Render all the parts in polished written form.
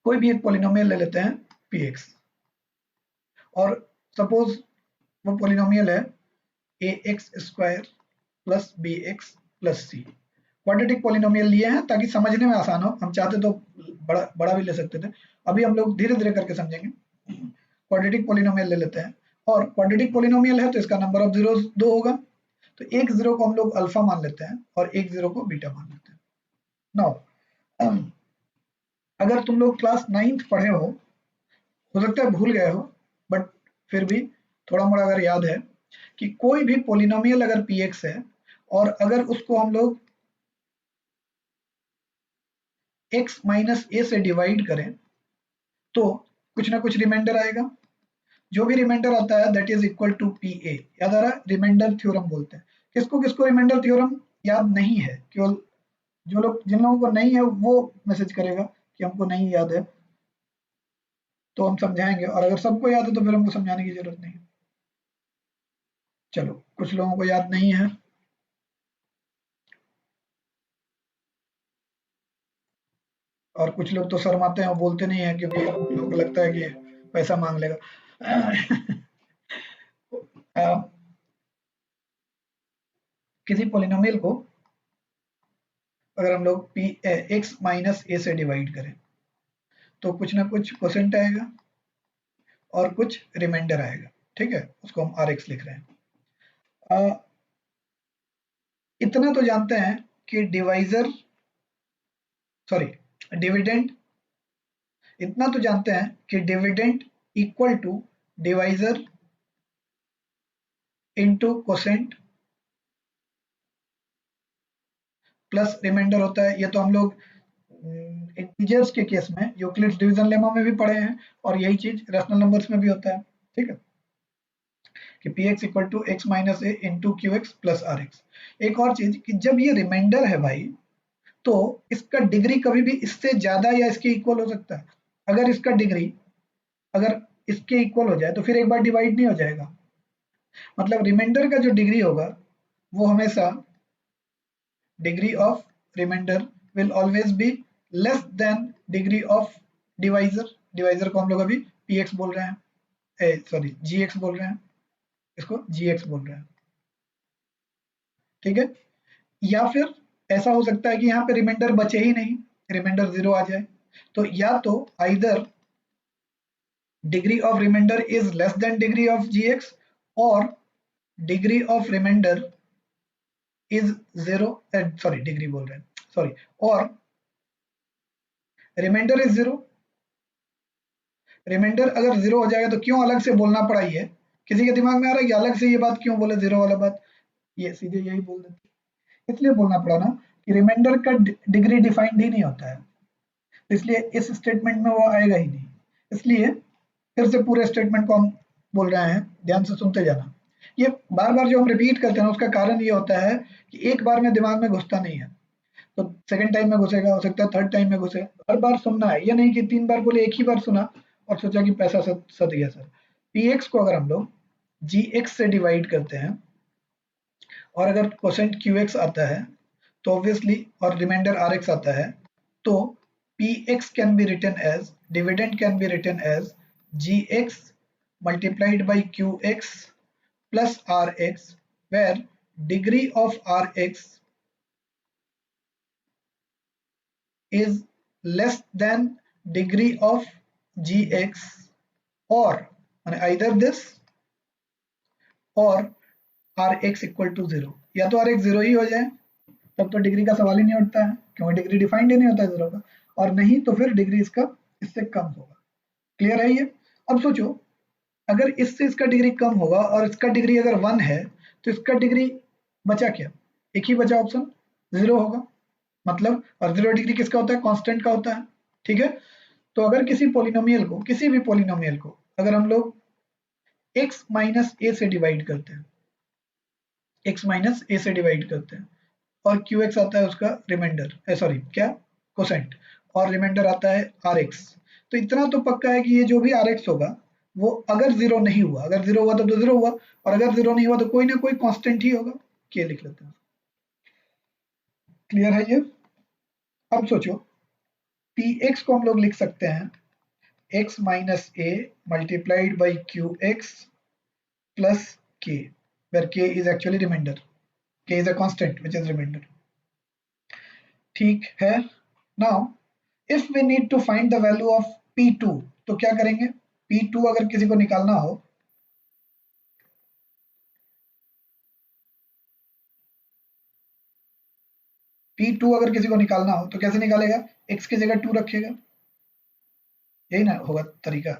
कोई भी एक पॉलिनोमियल ले लेते हैं px, और सपोज वो पॉलिनोमियल है ax² plus bx plus c। Quadratic polynomial लिए हैं ताकि समझने में आसान हो, हम चाहते तो बड़ा बड़ा भी ले सकते थे, अभी हम लोग धीरे धीरे करके समझेंगे। क्वाड्रेटिक पॉलिनोमियल ले लेते हैं, और क्वाड्रेटिक पॉलिनोमियल है तो इसका नंबर ऑफ जीरोस 2 होगा, तो एक जीरो को हम लोग अल्फा मान लेते हैं और एक जीरो को बीटा मान लेते हैं। नाउ अगर तुम लोग क्लास 9th पढ़े हो सकता है भूल गए हो, बट फिर भी थोड़ा मोड़ा अगर याद है कि कोई भी पॉलिनोमियल अगर px है और अगर उसको हम लोग x माइनस a से डिवाइड करें तो कुछ ना कुछ रिमाइंडर आएगा, जो भी रिमाइंडर आता है that is equal to pa। याद आ रहा है, रिमाइंडर थ्योरम बोलते हैं। किसको किसको रिमाइंडर थ्योरम याद नहीं है, केवल जिन लोगों को नहीं है वो मैसेज करेगा कि हमको नहीं याद है, तो हम समझाएंगे, और अगर सबको याद है तो फिर हमको समझाने की जरूरत नहीं है। चलो, कुछ लोगों को याद नहीं है, और कुछ लोग तो शर्माते हैं और बोलते नहीं है क्योंकि लोगों को लगता है कि पैसा मांग लेगा। किसी पोलिनोमियल को अगर हम लोग x माइनस a से डिवाइड करें तो कुछ ना कुछ क्वोशेंट आएगा और कुछ रिमाइंडर आएगा, ठीक है, उसको हम rx लिख रहे हैं। इतना तो जानते हैं कि डिविडेंड, इतना तो जानते हैं कि dividend equal to divisor into quotient plus remainder होता है। ये तो हम लोग इंटीजर्स के केस में यूक्लिड्स डिवीजन लेमा में भी पढ़े हैं, और यही चीज रैशनल नंबर्स में भी होता है, ठीक है, कि px equal to x minus A into Q X plus R X. एक और चीज कि जब ये रिमाइंडर है भाई, तो इसका डिग्री कभी भी इससे ज्यादा या इसके इक्वल हो सकता है। अगर इसका डिग्री अगर इसके इक्वल हो जाए तो फिर एक बार डिवाइड नहीं हो जाएगा, मतलब रिमाइंडर का जो डिग्री होगा वो हमेशा degree of remainder will always be less than degree of divisor. Divisor को हम लोग अभी px बोल रहे हैं, सॉरी gx बोल रहे हैं, इसको gx बोल रहे हैं, ठीक है। या फिर ऐसा हो सकता है कि यहाँ पे रिमाइंडर बचे ही नहीं, रिमाइंडर 0 आ जाए, तो या तो either degree of remainder is less than degree of gx, और degree of remainder is 0, sorry degree बोल रहे हैं, सॉरी, और रिमाइंडर इज 0। रिमाइंडर अगर 0 हो जाएगा तो क्यों अलग से बोलना पड़ा, ये किसी के दिमाग में आ रहा है कि अलग से ये बात क्यों बोले 0 वाला बात, ये सीधे यही बोल देते, इसलिए बोलना पड़ा ना कि रिमाइंडर का डिग्री डिफाइंड ही नहीं होता है, इसलिए इस स्टेटमेंट में वो आएगा ही नहीं। इसलिए फिर से पूरे स्टेटमेंट को हम बोल रहे हैं, ध्यान से सुनते जाना। ये बार बार जो हम रिपीट करते हैं उसका कारण ये होता है कि एक बार में दिमाग में घुसता नहीं है, तो सेकंड टाइम में घुसेगा, हो सकता है थर्ड टाइम में घुसे, हर बार सुनना है, ये नहीं कि 3 बार बोले, एक ही बार सुना और सोचा कि पैसा सद गया सर। px को अगर हम लोग gx से डिवाइड करते हैं और अगर क्वोशेंट qx आता है तो ऑब्वियसली, और रिमाइंडर rx आता है, तो px can be written as, dividend can be written as gx multiplied by qx plus rx, where degree of rx is less than degree of gx, or either this or rx equal to 0। या तो rx 0 ही हो जाए, तब तो degree का सवाल ही नहीं उठता है क्योंकि डिग्री डिफाइंड ही नहीं होता है 0 का, और नहीं तो फिर डिग्री इसका इससे कम होगा। क्लियर है ये? अब सोचो, अगर इससे इसका डिग्री कम होगा और इसका डिग्री अगर 1 है तो इसका डिग्री बचा क्या, एक ही बचा ऑप्शन, 0 होगा, मतलब, और 0 डिग्री किसका होता है, कांस्टेंट का होता है, ठीक है। तो अगर किसी पॉलिनोमियल को, किसी भी पॉलिनोमियल को अगर हम लोग x माइनस ए से डिवाइड करते हैं, x माइनस ए से डिवाइड करते हैं, और qx आता है उसका रिमाइंडर, सॉरी क्या, कोसेंट, और रिमाइंडर आता है rx, तो इतना तो पक्का है कि ये जो भी rx होगा वो अगर 0 नहीं हुआ, अगर 0 हुआ तो 0 हुआ, और अगर 0 नहीं हुआ तो कोई ना कोई कांस्टेंट ही होगा, के लिख लेते हैं। क्लियर है ये? अब सोचो Px को हम लोग लिख सकते हैं x minus a multiplied by qx plus k, where k is actually remainder. K is a constant which is remainder. ठीक है. Now if we need to find the value of P2, तो क्या करेंगे? P2 अगर किसी को निकालना हो, P2 अगर किसी को निकालना हो तो कैसे निकालेगा? x की जगह 2 रखेगा, यही ना होगा तरीका.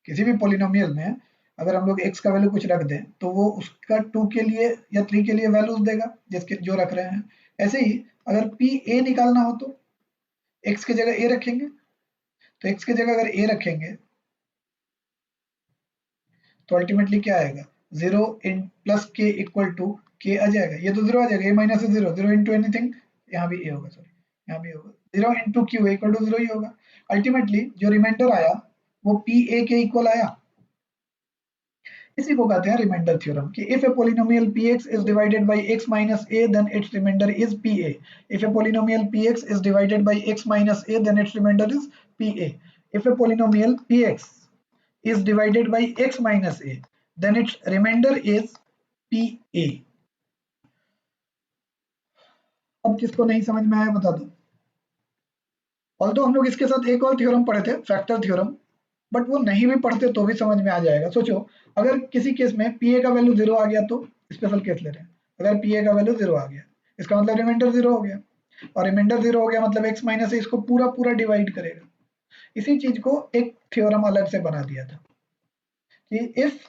किसी भी पॉलिनोमियल में अगर हम लोग x का वैल्यू कुछ रख दें तो वो उसका 2 के लिए या 3 के लिए वैल्यूज देगा जिसके जो रख रहे हैं. ऐसे ही अगर PA निकालना हो तो x की जगह a रखेंगे, तो x की जगह अगर a रखेंगे तो अल्टीमेटली क्या आएगा? 0 इन प्लस के इक्वल टू के आ जाएगा. ये तो 0 आ जाएगा, a माइनस 0, 0 इंटू एनीथिंग, यहाँ भी a होगा, सॉरी यहाँ भी होगा, 0 इंटू क्यू इक्वल टू 0 ही होगा. अल्टीमेटली जो रिमाइंडर आया वो PA के इक्वल आया. इसी को कहते हैं रिमाइंडर थ्योरम कि if A polynomial px is divided by x minus a then its remainder is pa. If a polynomial px is divided by x minus a then its remainder is pa. If a polynomial px is divided by x minus a then its remainder is pa. अब किसको नहीं समझ में आया बता दो. Although हम लोग इसके साथ एक और थ्योरम पढ़े थे, फैक्टर थ्योरम, बट वो नहीं भी पढ़ते तो भी समझ में आ जाएगा. सोचो अगर किसी केस में पीए का वैल्यू 0 आ गया तो स्पेशल केस ले रहे हैं. अगर पीए का वैल्यू 0 आ गया इसका मतलब रिमाइंडर 0 हो गया, और रिमाइंडर 0 हो गया मतलब x माइनस इसको पूरा पूरा डिवाइड करेगा. इसी चीज को एक थ्योरम अलग से बना दिया था कि if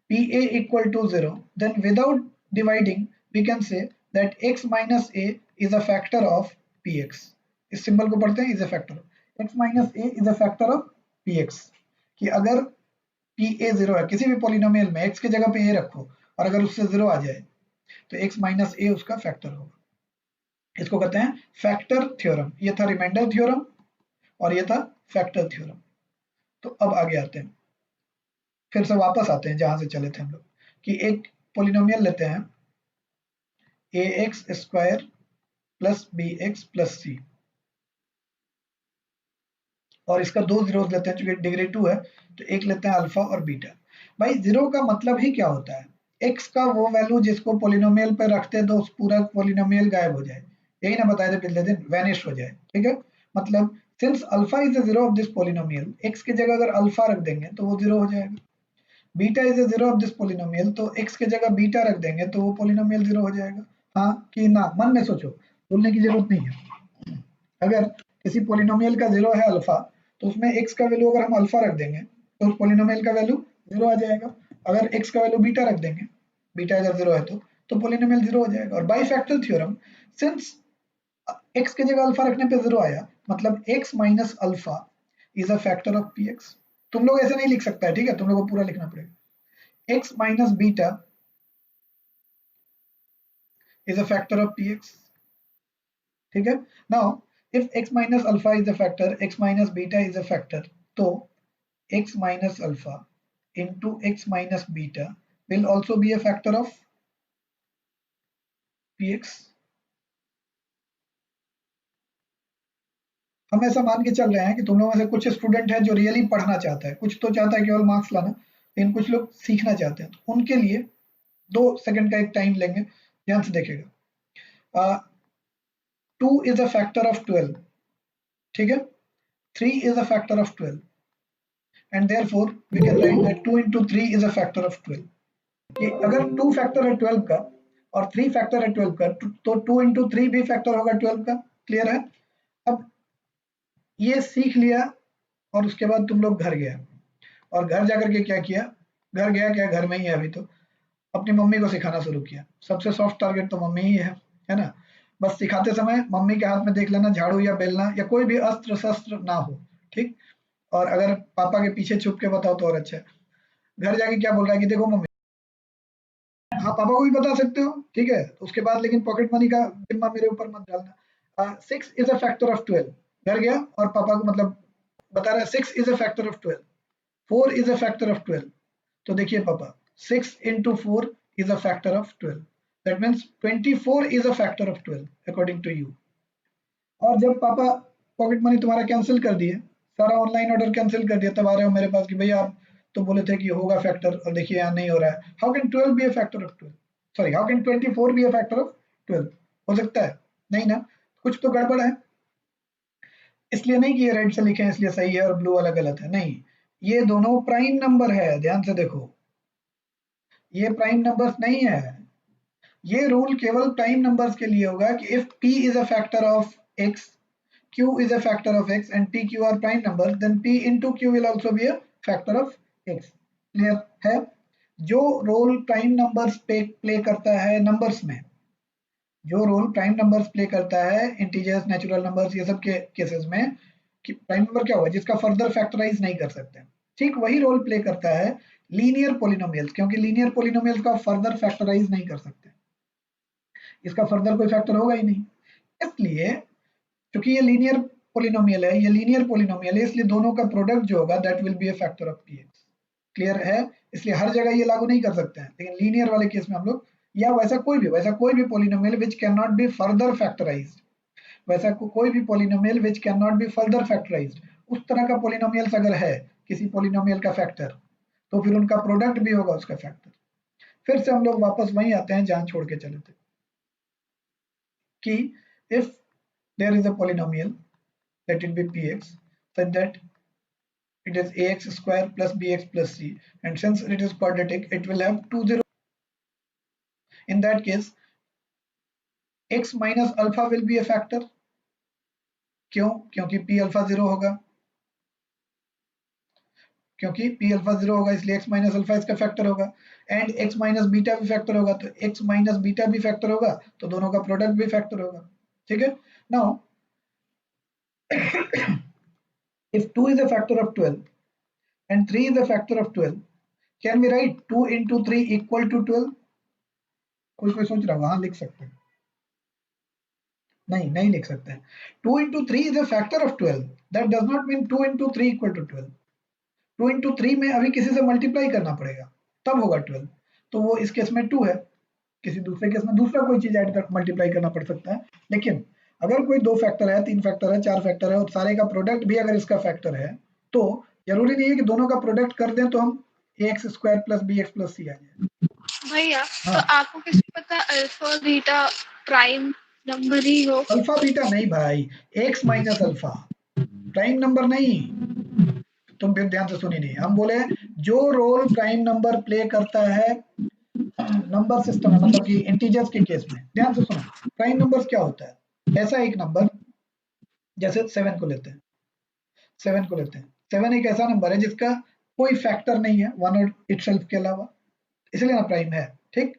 PA equal to 0 then without dividing we can say that x minus a is a factor of px. इस सिंबल को पढ़ते हैं is a factor. x minus a is a factor of px. कि अगर PA 0 है किसी भी polynomial में x की जगह पे a रखो और अगर उससे 0 आ जाए तो x माइनस a उसका फैक्टर होगा. इसको कहते हैं फैक्टर थ्योरम. ये था रिमाइंडर थ्योरम और ये था फैक्टर थ्योरम. तो अब आगे आते हैं, फिर से वापस आते हैं जहां से चले थे हम लोग कि एक पॉलिनोमियल लेते हैं ax square plus bx plus c और इसका 2 जीरोस लेते हैं चूंकि डिग्री 2 है तो एक लेते हैं अल्फा और बीटा. भाई जीरो का मतलब ही क्या होता है? x का वो वैल्यू जिसको पॉलिनोमियल पे रखते हैं तो उस पूरा पॉलिनोमियल गायब हो जाए. यही ना बताया था पिछले दिन, वैनिश हो जाए. ठीक है, मतलब since alpha is the zero of this polynomial, x की जगह अगर अल्फा रख देंगे तो वो जीरो हो जाएगा. Beta is the zero of this polynomial, तो x की जगह बीटा रख देंगे तो वो पॉलिनोमियल जीरो हो जाएगा. हाँ कि ना? मन में सोचो, बोलने की जरूरत नहीं है. अगर किसी पॉलिनोमियल का जीरो है अल्फा तो उसमें x का वैल्यू अगर हम अल्फा रख देंगे तो उस पॉलिनोमियल का वैल्यू जीरो आ जाएगा. अगर x का वैल्यू बीटा रख देंगे, बीटा अगर जीरो है तो पॉलिनोमियल जीरो हो जाएगा. और by factor theorem, since x की जगह अल्फा रखने पे जीरो आया मतलब x minus alpha is a factor of px. तुम लोग ऐसे नहीं लिख सकता है, ठीक है, तुम लोग को पूरा लिखना पड़ेगा. x minus beta is a factor of px. ठीक है. Now if x minus alpha is a factor, x minus beta is a factor, तो x minus alpha into x minus beta will also be a factor of px. हम ऐसा मान के चल रहे हैं कि तुम लोगों में से कुछ स्टूडेंट है जो रियली पढ़ना चाहता है, कुछ तो चाहता है केवल मार्क्स लाना, लेकिन कुछ लोग सीखना चाहते हैं. तो उनके लिए 2 सेकंड का एक टाइम लेंगे, ध्यान से देखेगा. 2 is a factor of 12. ठीक है, 3 is a factor of 12 and therefore we can write that 2 into 3 is a factor of 12. कि अगर 2 फैक्टर है 12 का और 3 फैक्टर है 12 का तो 2 into 3 भी फैक्टर होगा 12 का. क्लियर है? अब ये सीख लिया और उसके बाद तुम लोग घर गया और घर जाकर के क्या किया? घर गया क्या, घर में ही है अभी तो, अपनी मम्मी को सिखाना शुरू किया. सबसे सॉफ्ट टारगेट तो मम्मी ही है ना. बस सिखाते समय मम्मी के हाथ में देख लेना झाड़ू या बेलना या कोई भी अस्त्र शस्त्र ना हो. ठीक, और अगर पापा के पीछे छुप के बताओ तो और अच्छा है. घर जाके क्या बोल रहा है कि देखो मम्मी, हाँ पापा को भी बता सकते हो, ठीक है. तो उसके बाद लेकिन पॉकेट मनी का जिम्मा मेरे ऊपर मत डालना. 6 इज अ फैक्टर ऑफ 12. घर गया और पापा को मतलब बता रहा है 6 is a factor of 12, 4 is a factor of 12. तो देखिए पापा 6 into 4 is a factor of 12. That means 24 is a factor of 12 according to you. और जब पापा पॉकेट मनी तुम्हारा कैंसिल कर दिए, सारा ऑनलाइन ऑर्डर कैंसिल कर दिया, तब आ रहे हो मेरे पास कि भैया आप तो बोले थे कि होगा फैक्टर और देखिए यहाँ नहीं हो रहा है। How can 12 be a factor of 12? Sorry, how can 24 be a factor of 12? हो सकता है? नहीं ना, कुछ तो गड़बड़ है। इसलिए नहीं कि ये रेड से लिखे हैं इसलिए सही है और ब्लू वाला गलत है, नहीं, ये दोनों प्राइम नंबर है, ध्यान से देखो, ये प्राइम नंबर्स नहीं है। ये रूल केवल प्राइम नंबर्स के लिए होगा कि if p is a factor of x, q is a factor of x and p, q are prime numbers, then p into q will also be a factor of x. Clear है? जो role prime numbers play करता है numbers में, जो role prime numbers play करता है integers, natural numbers, ये सब के केसेस में, कि प्राइम नंबर क्या होगा, जिसका फर्दर फैक्टराइज नहीं कर सकते, ठीक वही रोल प्ले करता है लीनियर पोलिनोमियल्स, क्योंकि लीनियर पोलिनोमियल्स का फर्दर फैक्टराइज नहीं कर सकते, इसका फर्दर कोई फैक्टर होगा ही नहीं। इसलिए क्योंकि ये लीनियर पोलिनोमियल है, ये लीनियर पोलिनोमियल है, इसलिए दोनों का प्रोडक्ट जो होगा that will be a factor of px। Clear है? इसलिए हर जगह ये लागू नहीं कर सकते हैं, लेकिन लीनियर वाले केस में हम लोग, या वैसा कोई भी polynomial which can not be further factorised, कोई भी polynomial which can not be further factorised, उस तरह का पोलिनोमियल्स अगर है किसी पोलिनोमियल का फैक्टर, तो फिर उनका प्रोडक्ट भी होगा उसका फैक्टर। फिर से हम लोग वापस वहीं आते हैं जहां छोड़ के चले थे कि if there is a polynomial, let it be px, such that it is ax square plus bx plus c, and since it is quadratic it will have two zeros. In that case x minus alpha will be a factor. क्यों? क्योंकि p alpha 0 होगा, क्योंकि p alpha 0 होगा इसलिए x minus alpha इसका factor होगा, and x minus beta भी factor होगा, तो x minus बीटा भी फैक्टर होगा, तो दोनों का प्रोडक्ट भी फैक्टर होगा। ठीक है? Now if 2 is a factor of 12 and 3 is a factor of 12, can we write 2 into 3 equal to 12? कोई सोच रहा होगा, हाँ लिख सकते हैं। नहीं लिख सकते हैं। 2 into 3 is a factor of 12. That does not mean 2 into 3 equal to 12. 2 into 3 में अभी किसी से मल्टीप्लाई करना पड़ेगा, तब होगा 12। तो वो इस केस में 2 है, किसी दूसरे केस में दूसरा कोई चीज ऐड कर मल्टीप्लाई करना पड़ सकता है। लेकिन अगर कोई 2 फैक्टर है, 3 फैक्टर है, 4 फैक्टर है और सारे का प्रोडक्ट भी अगर इसका फैक्टर है, तो जरूरी नहीं है कि दोनों का प्रोडक्ट कर दें तो हम ax square plus bx plus c आ जाए। भैया हाँ, तो आपको कैसे पता अल्फा बीटा प्राइम नंबर ही हो? अल्फा बीटा नहीं भाई, x minus alpha, prime number नहीं। तुम फिर ध्यान से सुनी नहीं, हम बोले जो रोल प्राइम नंबर प्ले करता है नंबर सिस्टम में, मतलब कि इंटीजर्स के केस में, ध्यान से सुनो, प्राइम नंबर्स क्या होता है, ऐसा एक नंबर, जैसे 7 को लेते हैं, 7 एक ऐसा नंबर है जिसका कोई फैक्टर नहीं है वन और इटसेल्फ के अलावा, इसलिए ना प्राइम है। ठीक,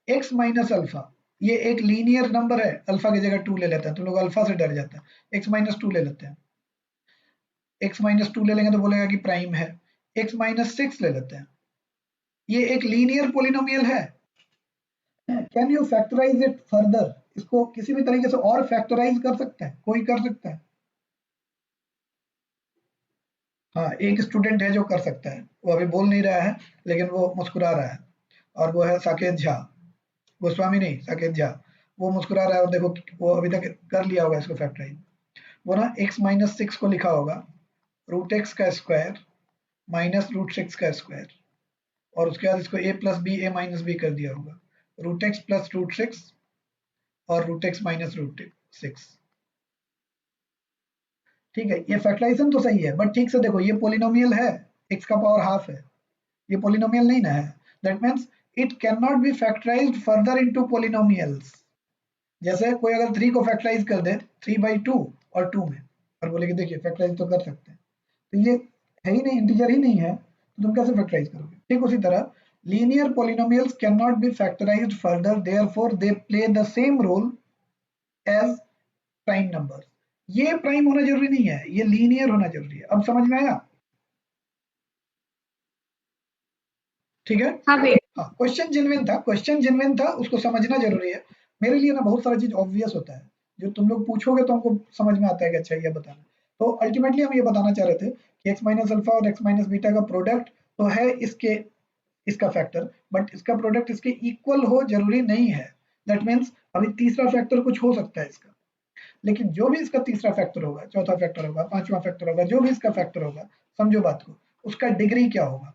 x माइनस अल्फा, ये एक लीनियर नंबर है, अल्फा की जगह 2 ले लेते हैं, तुम लोग अल्फा से डर जाते हैं, x माइनस 2 ले लेते हैं, x माइनस 2 ले लेंगे तो बोलेगा कि प्राइम है, x माइनस 6 ले लेते हैं, ये एक लीनियर पोलिनोमियल है। Can you factorise it further? इसको किसी भी तरीके से और फैक्टराइज कर सकते हैं, कोई कर सकता है? हाँ, एक स्टूडेंट है जो कर सकता है, वो अभी बोल नहीं रहा है लेकिन वो मुस्कुरा रहा है, और वो है साकेत झा, गोस्वामी नहीं, साकेत झा। वो मुस्कुरा रहा है और देखो वो अभी तक कर लिया होगा इसको फैक्टराइज। वो ना x माइनस 6 को लिखा होगा रूट एक्स का स्क्वायर माइनस रूट 6 का स्क्वायर, और उसके बाद इसको a plus b, a minus b कर दिया होगा, रूट एक्स प्लस रूट 6 और रूट एक्स माइनस रूट 6। ठीक है, ये फैक्टराइजेशन तो सही है, बट ठीक से देखो, ये पोलिनोमियल है, x का पावर हाफ है, ये पोलिनोमियल नहीं ना है, that means it can not be factorised further into polynomials. जैसे कोई अगर 3 को फैक्टराइज कर दे 3/2 और 2 में, और बोले कि देखिए फैक्टराइज तो कर सकते हैं, तो ये है ही नहीं, इंटीजर ही नहीं है, तो तुम कैसे फैक्टराइज करोगे? ठीक उसी तरह linear polynomials can not be factorised further, therefore they play the same role as prime numbers. ये प्राइम होना जरूरी नहीं है, ये लीनियर होना जरूरी है। अब समझ में आया? ठीक है? हाँ भैया। हाँ, क्वेश्चन जेन्युइन था, उसको समझना जरूरी है। मेरे लिए ना बहुत सारा चीज ऑब्वियस होता है, जो तुम लोग पूछोगे तो हमको समझ में आता है कि अच्छा ये बताना। तो अल्टीमेटली हम ये बताना चाह रहे थे कि x माइनस अल्फा और x माइनस बीटा का प्रोडक्ट तो है इसका फैक्टर, बट इसका प्रोडक्ट इसके इक्वल हो जरूरी नहीं है। दैट मीन्स अभी तीसरा फैक्टर कुछ हो सकता है इसका, लेकिन जो भी इसका तीसरा फैक्टर होगा, चौथा फैक्टर होगा, पांचवा फैक्टर होगा, जो भी इसका फैक्टर होगा, समझो बात को, उसका डिग्री क्या होगा।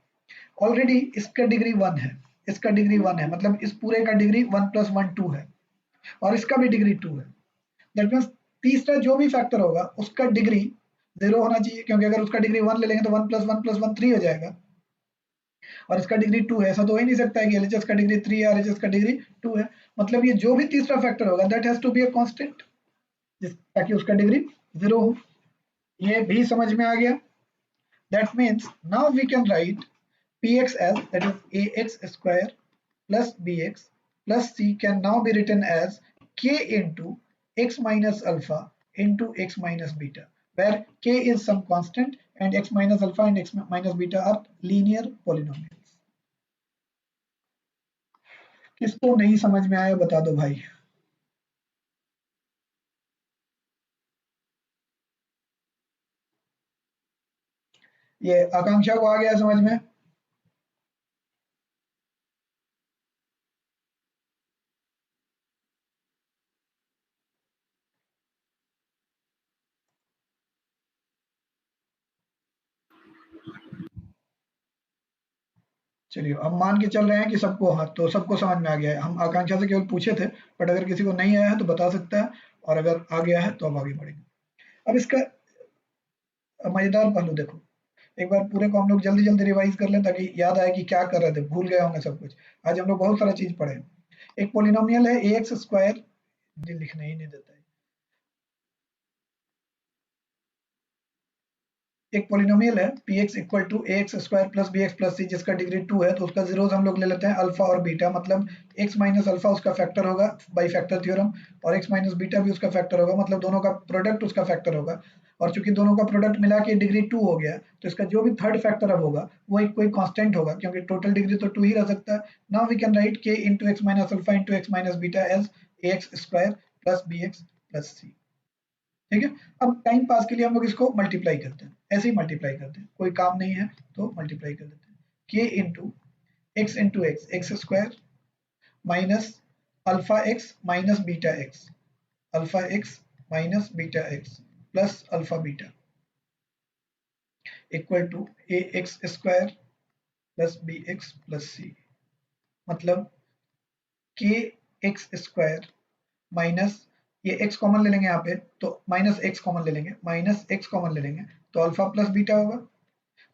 ऑलरेडी इसका डिग्री 1 है, इसका डिग्री 1 है, मतलब इस पूरे का डिग्री 1 + 1 2 है, और इसका भी डिग्री 2 है। दैट मीन्स तीसरा जो भी फैक्टर होगा उसका डिग्री 0 होना चाहिए, क्योंकि अगर उसका डिग्री 1 ले लेंगे तो 1 + 1 + 1 3 हो जाएगा, और इसका डिग्री 2 है। ऐसा तो हो ही नहीं सकता है कि एलएचएस का डिग्री 3 है, आरएचएस का डिग्री 2 है। मतलब ये जो भी तीसरा फैक्टर होगा that has to be a constant, ताकि उसका डिग्री 0 हो। ये भी समझ में आ गया। That means now we can write px as, that is ax square plus bx plus c can now be written as k into x minus alpha into x minus beta, where k is some constant and x minus alpha and x minus beta are linear polynomials. किसको नहीं समझ में आया बता दो भाई। ये आकांक्षा को आ गया समझ में? चलिए अब मान के चल रहे हैं कि सबको, हाँ तो सबको समझ में आ गया है। हम आकांक्षा से केवल पूछे थे, बट अगर किसी को नहीं आया है तो बता सकता है, और अगर आ गया है तो अब आगे बढ़ेंगे। अब इसका मजेदार पहलू देखो, एक बार पूरे को हम लोग जल्दी जल्दी रिवाइज कर लें ताकि याद आए कि क्या कर रहे थे, भूल गए होंगे सब कुछ। आज हम लोग बहुत सारा चीज पढ़े। एक पोलिनोमियल है ए एक्स स्क्वायर, लिखने ही नहीं देता है। एक पोलिनोमियल है p x equal to a x square plus b x plus c, जिसका डिग्री 2 है, तो उसका जीरोस हम लोग ले लेते हैं अल्फा और बीटा, मतलब एक्स माइनस अल्फा उसका फैक्टर होगा बाई फैक्टर थ्योरम, और एक्स माइनस बीटा भी उसका फैक्टर होगा, मतलब दोनों का प्रोडक्ट उसका फैक्टर होगा। और चूंकि दोनों का प्रोडक्ट मिला के डिग्री 2 हो गया, तो इसका जो भी थर्ड फैक्टर अब होगा वो एक कोई कांस्टेंट होगा, क्योंकि टोटल डिग्री तो 2 ही रह सकता है। Now we can write k into x minus alpha into x minus beta as a x square plus b x plus c. ठीक है। अब टाइम पास के लिए हम लोग इसको मल्टीप्लाई करते हैं, ऐसे ही मल्टीप्लाई करते हैं, कोई काम नहीं है तो मल्टीप्लाई कर देते हैं। K into x, x square minus alpha x minus beta x, alpha x minus beta x plus alpha beta equal to a x square plus b x plus c, मतलब के एक्स स्क्वायर माइनस, ये x common ले लेंगे यहाँ पे तो minus x common ले लेंगे, minus x common ले लेंगे तो अल्फा प्लस बीटा होगा,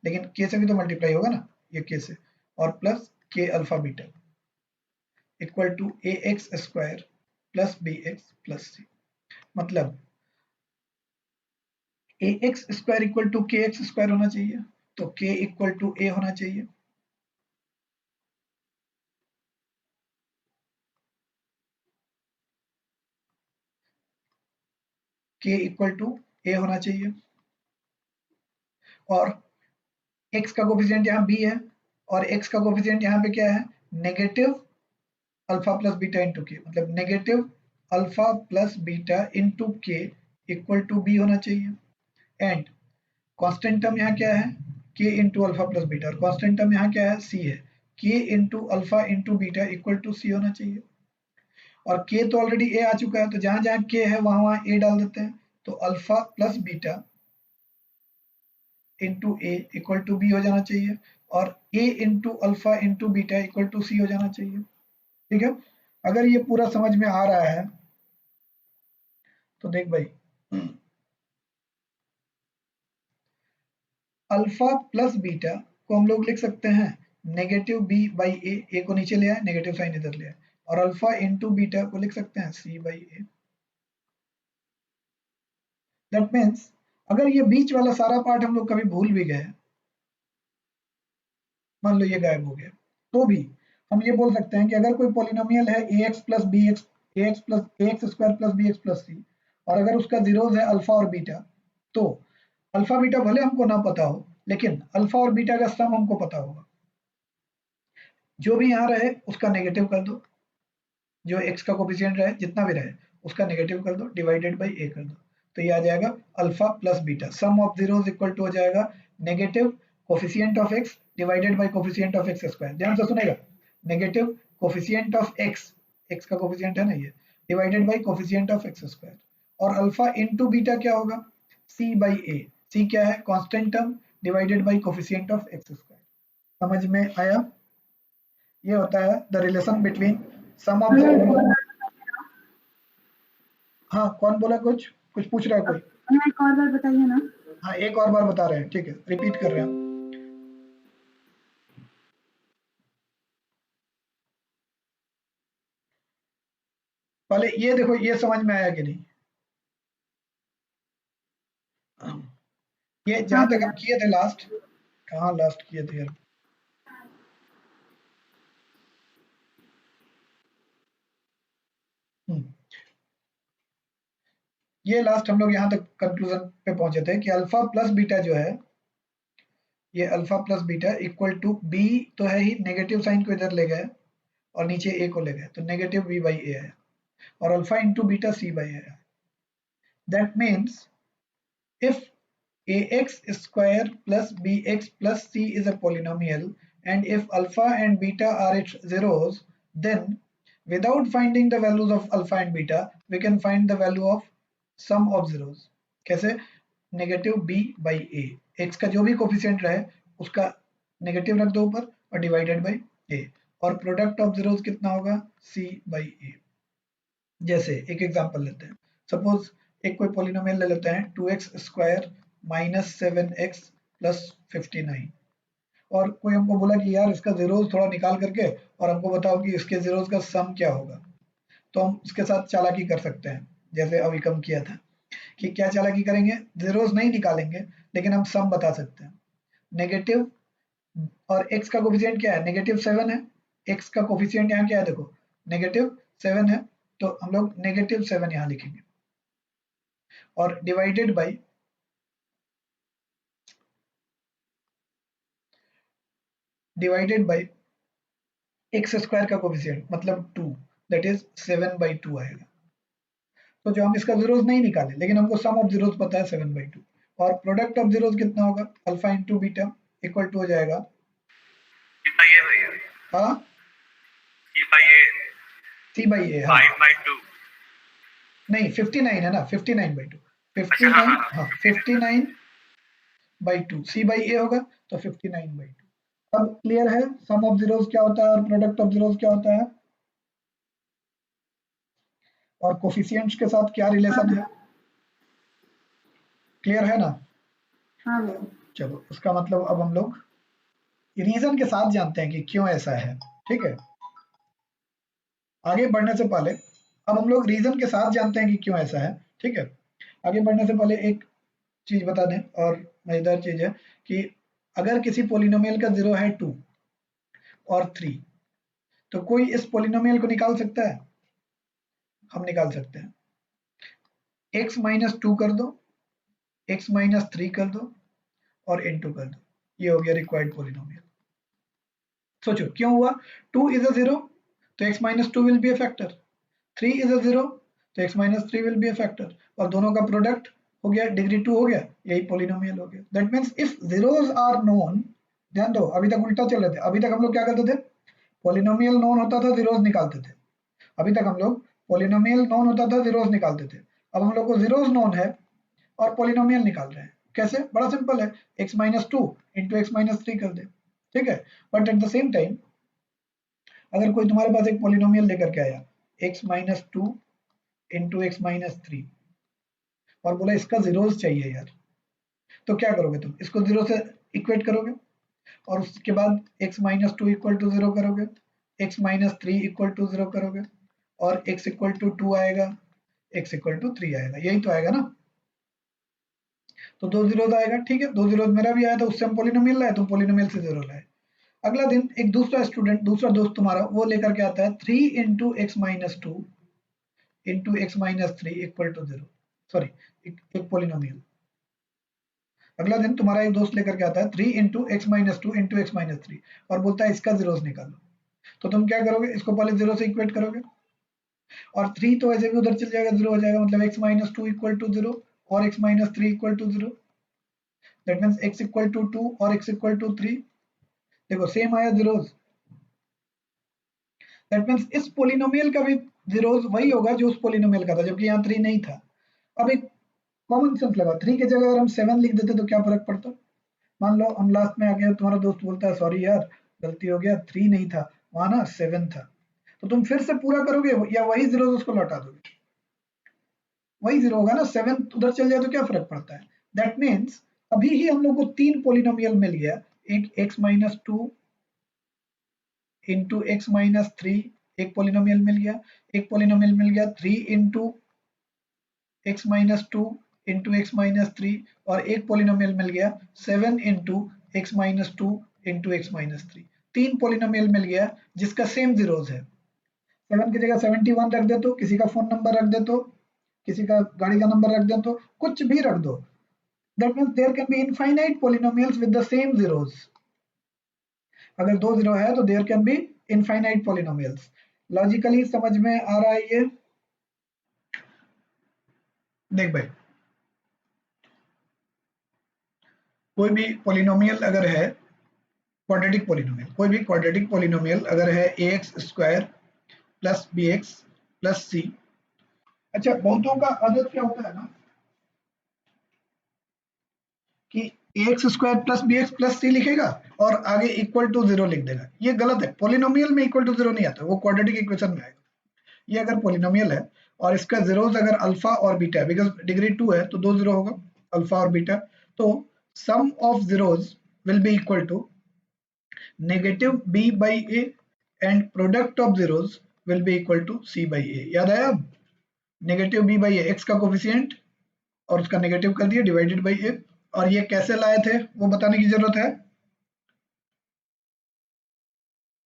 लेकिन k से भी तो मल्टीप्लाई होगा ना, ये k से, और plus k alpha beta equal to a x square plus b x plus c, मतलब a x square equal to k x square होना चाहिए, तो k इक्वल टू ए होना चाहिए, k इक्वल टू ए होना चाहिए, और x का कोफिशिएंट यहाँ b है, और x का कोफिशिएंट यहाँ पे क्या है, negative alpha plus beta into k, मतलब negative alpha plus beta into k equal to b होना चाहिए। एंड कांस्टेंट टर्म यहाँ क्या है, k into alpha plus beta, और कांस्टेंट टर्म यहाँ क्या है, सी है, k into alpha into beta equal to c होना चाहिए। और के तो ऑलरेडी ए आ चुका है, तो जहां जहां के है वहां वहां ए डाल देते हैं, तो alpha plus beta into a equal to b हो जाना चाहिए, और a into alpha into beta equal to c हो जाना चाहिए। ठीक है। अगर ये पूरा समझ में आ रहा है तो देख भाई, अल्फा प्लस बीटा को हम लोग लिख सकते हैं नेगेटिव बी बाई ए को नीचे ले आए, नेगेटिव साइन इधर ले आए, और अल्फा इंटू बीटा को लिख सकते हैं सी बाई ए। दैट मीन्स अगर ये बीच वाला सारा पार्ट हम लोग कभी भूल भी गए, मान लो ये गायब हो गया, तो भी हम ये बोल सकते हैं कि अगर कोई पॉलिनोमियल है a x plus b x, a x plus a x square plus b x plus c, और अगर उसका जीरोज है अल्फा और बीटा, तो अल्फा बीटा भले हमको ना पता हो, लेकिन अल्फा और बीटा का सम हमको पता होगा, जो भी यहाँ रहे उसका नेगेटिव कर दो, जो एक्स का कोफिशिएंट रहे जितना भी रहे उसका नेगेटिव कर दो, डिवाइडेड बाई ए कर दो, तो ये आ जाएगा alpha plus beta, sum of zeros equal to हो जाएगा negative coefficient of x divided by coefficient of x square. ध्यान से सुनेगा, negative coefficient of x, x का कोफिशिएंट है ना ये, divided by coefficient of x square, और अल्फा इंटू बीटा क्या होगा, सी बाई ए। सी क्या है, constant term divided by coefficient of x square. समझ में आया? ये होता है the relation between sum of the, हाँ कौन बोला, कुछ कुछ पूछ रहा है कोई? एक और बार बताइए ना। हाँ एक और बार बता रहे हैं, ठीक है, रिपीट कर रहे हैं। पहले ये देखो, ये समझ में आया कि नहीं? ये जहां तक हम किए थे लास्ट, कहाँ लास्ट किए थे यार? ये लास्ट हम लोग यहाँ तक कंक्लूजन पे पहुंचे थे कि अल्फा प्लस बीटा जो है, ये alpha plus beta equal to b तो है ही, नेगेटिव साइन को इधर ले गए और नीचे ए को ले गए तो नेगेटिव बी बाई ए है, और alpha into beta c by a है। That means if ax square plus bx plus c is a polynomial and if alpha and beta are its zeros, then without finding the values of alpha and beta we can find the value of sum of zeros। कैसे? Negative b by a, x का जो भी coefficient रहे उसका negative रख दो ऊपर और डिवाइडेड बाई a, और प्रोडक्ट ऑफ zeros कितना होगा, c बाई a। जैसे एक एग्जांपल लेते हैं, सपोज एक कोई पॉलिनोमियल ले लेते हैं 2x square minus 7x plus 59, और कोई हमको बोला कि यार इसका जीरोस थोड़ा निकाल करके और हमको बताओ कि इसके जीरोस का सम क्या होगा। तो हम उसके साथ चालाकी कर सकते हैं, जैसे अभी कम किया था कि क्या चालाकी करेंगे, जीरोस नहीं निकालेंगे लेकिन हम सम बता सकते हैं। नेगेटिव और x का कोफिशिएंट क्या है, नेगेटिव 7 है, x का कोफिशिएंट यहाँ क्या है, देखो नेगेटिव 7 है, तो हम लोग नेगेटिव 7 यहाँ लिखेंगे और डिवाइडेड बाई एक्स स्क्वायर का कोफिशिएंट मतलब 2, दैट इज 7 बाई 2 आएगा। तो जो हम इसका जीरोस नहीं निकाले लेकिन हमको सम ऑफ जीरोस पता है 7 बाई 2, और प्रोडक्ट ऑफ जीरोस कितना होगा, alpha into beta equal to हो जाएगा हाँ सी बाई ए, हाँ नहीं 59 है ना, 59 बाई 2, 59, हाँ 59 बाई 2, सी बाई ए होगा तो 59 बाई 2। अब क्लियर है सम ऑफ जीरोस क्या होता है और प्रोडक्ट ऑफ जीरोस क्या होता है, और कोफिशिएंट्स के साथ क्या रिलेशन है, क्लियर है ना? हाँ चलो उसका मतलब अब हम लोग रीजन के साथ जानते हैं कि क्यों ऐसा है, ठीक है। आगे बढ़ने से पहले अब हम लोग रीजन के साथ जानते हैं कि क्यों ऐसा है, ठीक है। आगे बढ़ने से पहले एक चीज बता दें, और मजेदार चीज है कि अगर किसी पोलिनोमियल का जीरो है 2 और 3, तो कोई इस पोलिनोमियल को निकाल सकता है, हम निकाल सकते हैं। x माइनस 2 कर दो, x माइनस 3 कर दो और इनटू कर दो, ये हो गया रिक्वायर्ड पोलिनोमियल। सोचो क्यों हुआ, 2 इज अ जीरो तो x minus 2 will be a factor, 3 is a zero तो x minus 3 will be a factor, और दोनों का प्रोडक्ट हो गया डिग्री 2 हो गया, यही पोलिनोमियल हो गया। That means if zeros are known, ध्यान दो अभी तक उल्टा चल रहे थे, अभी तक हम लोग क्या करते थे, पोलिनोमियल नोन होता था जीरोस निकालते थे, अभी तक हम लोग पोलिनोमियल नोन होता था जीरोस निकालते थे, अब हम लोग को जीरोस नोन है और पोलिनोमियल निकाल रहे हैं। कैसे, बड़ा सिंपल है, x minus 2 into x minus 3 कर दे, ठीक है। But at the same time अगर कोई तुम्हारे पास एक पोलिनोमियल लेकर के आया x minus 2 into x minus 3 और बोला इसका जीरोस चाहिए यार, तो क्या करोगे तुम, इसको जीरो से इक्वेट करोगे और उसके बाद x माइनस 2 इक्वल टू 0 करोगे, x माइनस 3 इक्वल टू 0 करोगे और x इक्वल टू 2 आएगा, x इक्वल टू 3 आएगा, यही तो आएगा ना। तो 2 जीरोस आएगा, ठीक है, 2 जीरोस मेरा भी आया था, उससे हम पोलिनोमियल लाए, तुम पोलिनोमियल से जीरो लाए। अगला दिन एक दूसरा स्टूडेंट, दूसरा दोस्त तुम्हारा, वो लेकर के आता है 3 into x minus 2 into x minus 3 equal to 0, sorry एक पोलिनोमियल। अगला दिन तुम्हारा एक दोस्त लेकर के आता है 3 into x minus 2 into x minus 3 और बोलता है इसका जीरोस निकालो, तो तुम क्या करोगे, इसको पहले जीरो से इक्वेट करोगे और 3 तो ऐसे भी उधर चल जाएगा, जीरो हो जाएगा, मतलब एक्स माइनस 2 इक्वल टू 0 और x minus 3 equal to 0, that means x equal to 2 और x इक्वल टू 3, देखो सेम आया जीरोस। दैट मीन्स इस पोलिनोमियल का भी जीरोस वही होगा जो उस पोलिनोमियल का था, जबकि यहाँ 3 नहीं था। अब एक कॉमन सेंस लगा, 3 की जगह अगर हम 7 लिख देते तो क्या फर्क पड़ता? मान लो हम लास्ट में आ गए, तुम्हारा दोस्त बोलता है सॉरी यार गलती हो गया, 3 नहीं था वहां ना 7 था, तो तुम फिर से पूरा करोगे या वही जीरो उसको लौटा दोगे? वही जीरो होगा ना, 7 उधर चल जाए तो क्या फर्क पड़ता है? दैट मीन्स अभी ही हम लोग को 3 पोलिनोमियल मिल गया, एक x-2 इंटू x-3, एक पोलिनोमियल मिल गया, एक पोलिनोमियल मिल गया 3 इंटू x-2 इंटू x-3, और एक पोलिनोमियल मिल गया 7 into x-2 into x-3। 3 polynomial मिल गया जिसका सेम जीरोज है। 7 की जगह 71 रख दे, तो किसी का फोन नंबर रख दे, तो किसी का गाड़ी का नंबर रख दे, तो कुछ भी रख दो, that means there can be infinite polynomials with the same zeros. अगर 2 जीरो है तो there can be infinite polynomials. Logically समझ में आ रहा है ये? देख भाई, कोई भी पोलिनोमियल अगर है क्वाड्रेटिक पोलिनोमियल, कोई भी क्वाड्रेटिक पोलिनोमियल अगर है ax square plus bx plus c। अच्छा, बहुतों का आदत क्या होता है ना कि ax square plus bx plus c लिखेगा और आगे इक्वल टू 0 लिख देगा। ये गलत है, पोलिनोमियल में इक्वल टू 0 नहीं आता, वो क्वाड्रेटिक इक्वेशन में आएगा। ये अगर पोलिनोमियल है और इसका जीरोस अगर अल्फा और बीटा है, बिकॉज डिग्री 2 है तो 2 जीरो होगा, अल्फा और बीटा, तो sum of zeros will be equal to negative b by a and product of zeros will be equal to c by a। याद आया? अब negative b by a, x का coefficient और उसका negative कर दिया डिवाइडेड बाई a। और ये कैसे लाए थे वो बताने की जरूरत है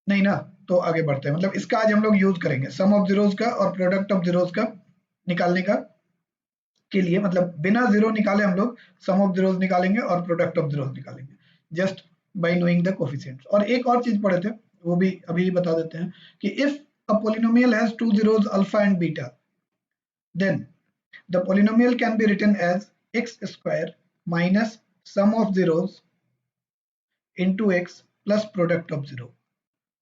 नहीं ना? तो आगे बढ़ते हैं, मतलब इसका आज हम लोग यूज करेंगे सम ऑफ जीरोस का और प्रोडक्ट ऑफ जीरोस का निकालने का के लिए, मतलब बिना जीरो निकाले हम लोग सम ऑफ जीरोस निकालेंगे और प्रोडक्ट ऑफ जीरोस निकालेंगे just by knowing the coefficients. और एक और चीज पढ़े थे, वो भी अभी बता देते हैं कि if a polynomial has two zeros alpha and beta, then the polynomial can be written as x square minus sum of zeros into x plus product of zero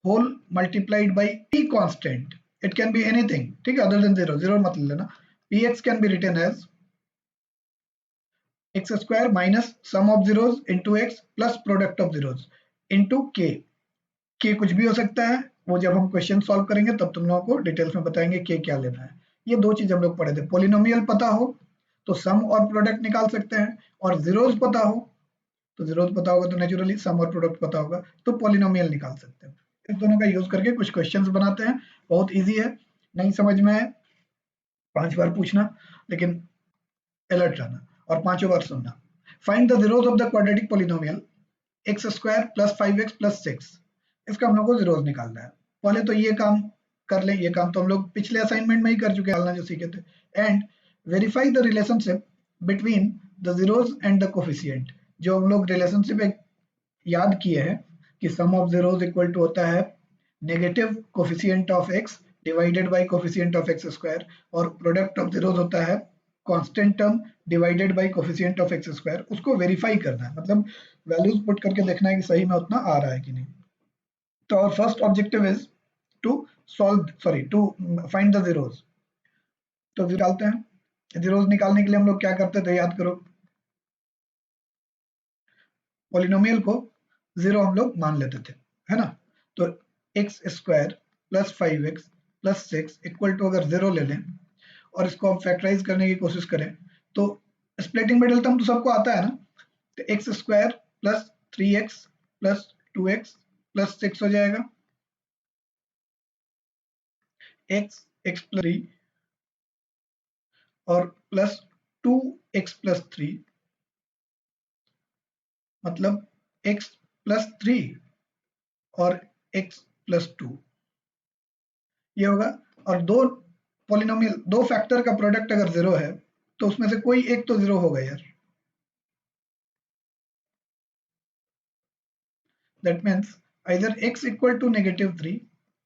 whole multiplied by p constant. It can be anything, ठीक है, other than zero, zero मत लेना। px can be written as x square minus sum of zeros into x plus product of zeros into k। k कुछ भी हो सकता है, वो जब हम क्वेश्चन सॉल्व करेंगे तब तुम लोगों को डिटेल्स में बताएंगे k क्या लेना है। ये दो चीज हम लोग पढ़े थे, पोलिनोमियल पता हो तो सम और प्रोडक्ट निकाल सकते हैं, और जीरोस पता हो तो जीरोस पता होगा तो नेचुरली सम और प्रोडक्ट पता होगा तो पोलिनोमियल निकाल सकते हैं। इस दोनों का यूज करके कुछ क्वेश्चंस बनाते हैं, बहुत इजी है, नहीं समझ में आए 5 बार पूछना, लेकिन अलर्ट रहना और 5 बार सुनना। Find the zeros of the quadratic polynomial x square plus 5x plus 6। इसका हम लोग को जीरोस निकालना है। पहले तो ये काम कर लें, ये काम तो हम लोग पिछले असाइनमेंट में ही कर चुके हैं, जो सीखे थे। And verify the relationship between the zeros and the coefficient. जो हम लोग रिलेशनशिप एक याद किए हैं कि सम ऑफ जीरोस इक्वल टू होता है negative coefficient of x divided by coefficient of x square, और प्रोडक्ट ऑफ जीरोस होता है constant term divided bye coefficient of x square. उसको वेरीफाई करना है, मतलब वैल्यूज पुट करके देखना है कि सही में उतना आ रहा है कि नहीं। तो our first objective is to to find the zeros। तो निकालते हैं। zeros निकालने के लिए हम लोग क्या करते थे याद करो, पॉलिनोमियल को जीरो हम लोग मान लेते थे, है ना? तो x square plus 5x plus 6 equal to अगर जीरो ले लें और इसको हम फैक्टराइज करने की कोशिश करें तो स्प्लिटिंग मिडिल टर्म तो सबको आता है ना, तो x square plus 3x plus 2x plus 6 हो जाएगा, x x प्लस 3 और प्लस 2x प्लस 3, मतलब x प्लस 3 और x प्लस 2 ये होगा। और दो पॉलिनोमियल, दो फैक्टर का प्रोडक्ट अगर जीरो है तो उसमें से कोई एक तो जीरो होगा यार। That means either x equal to -3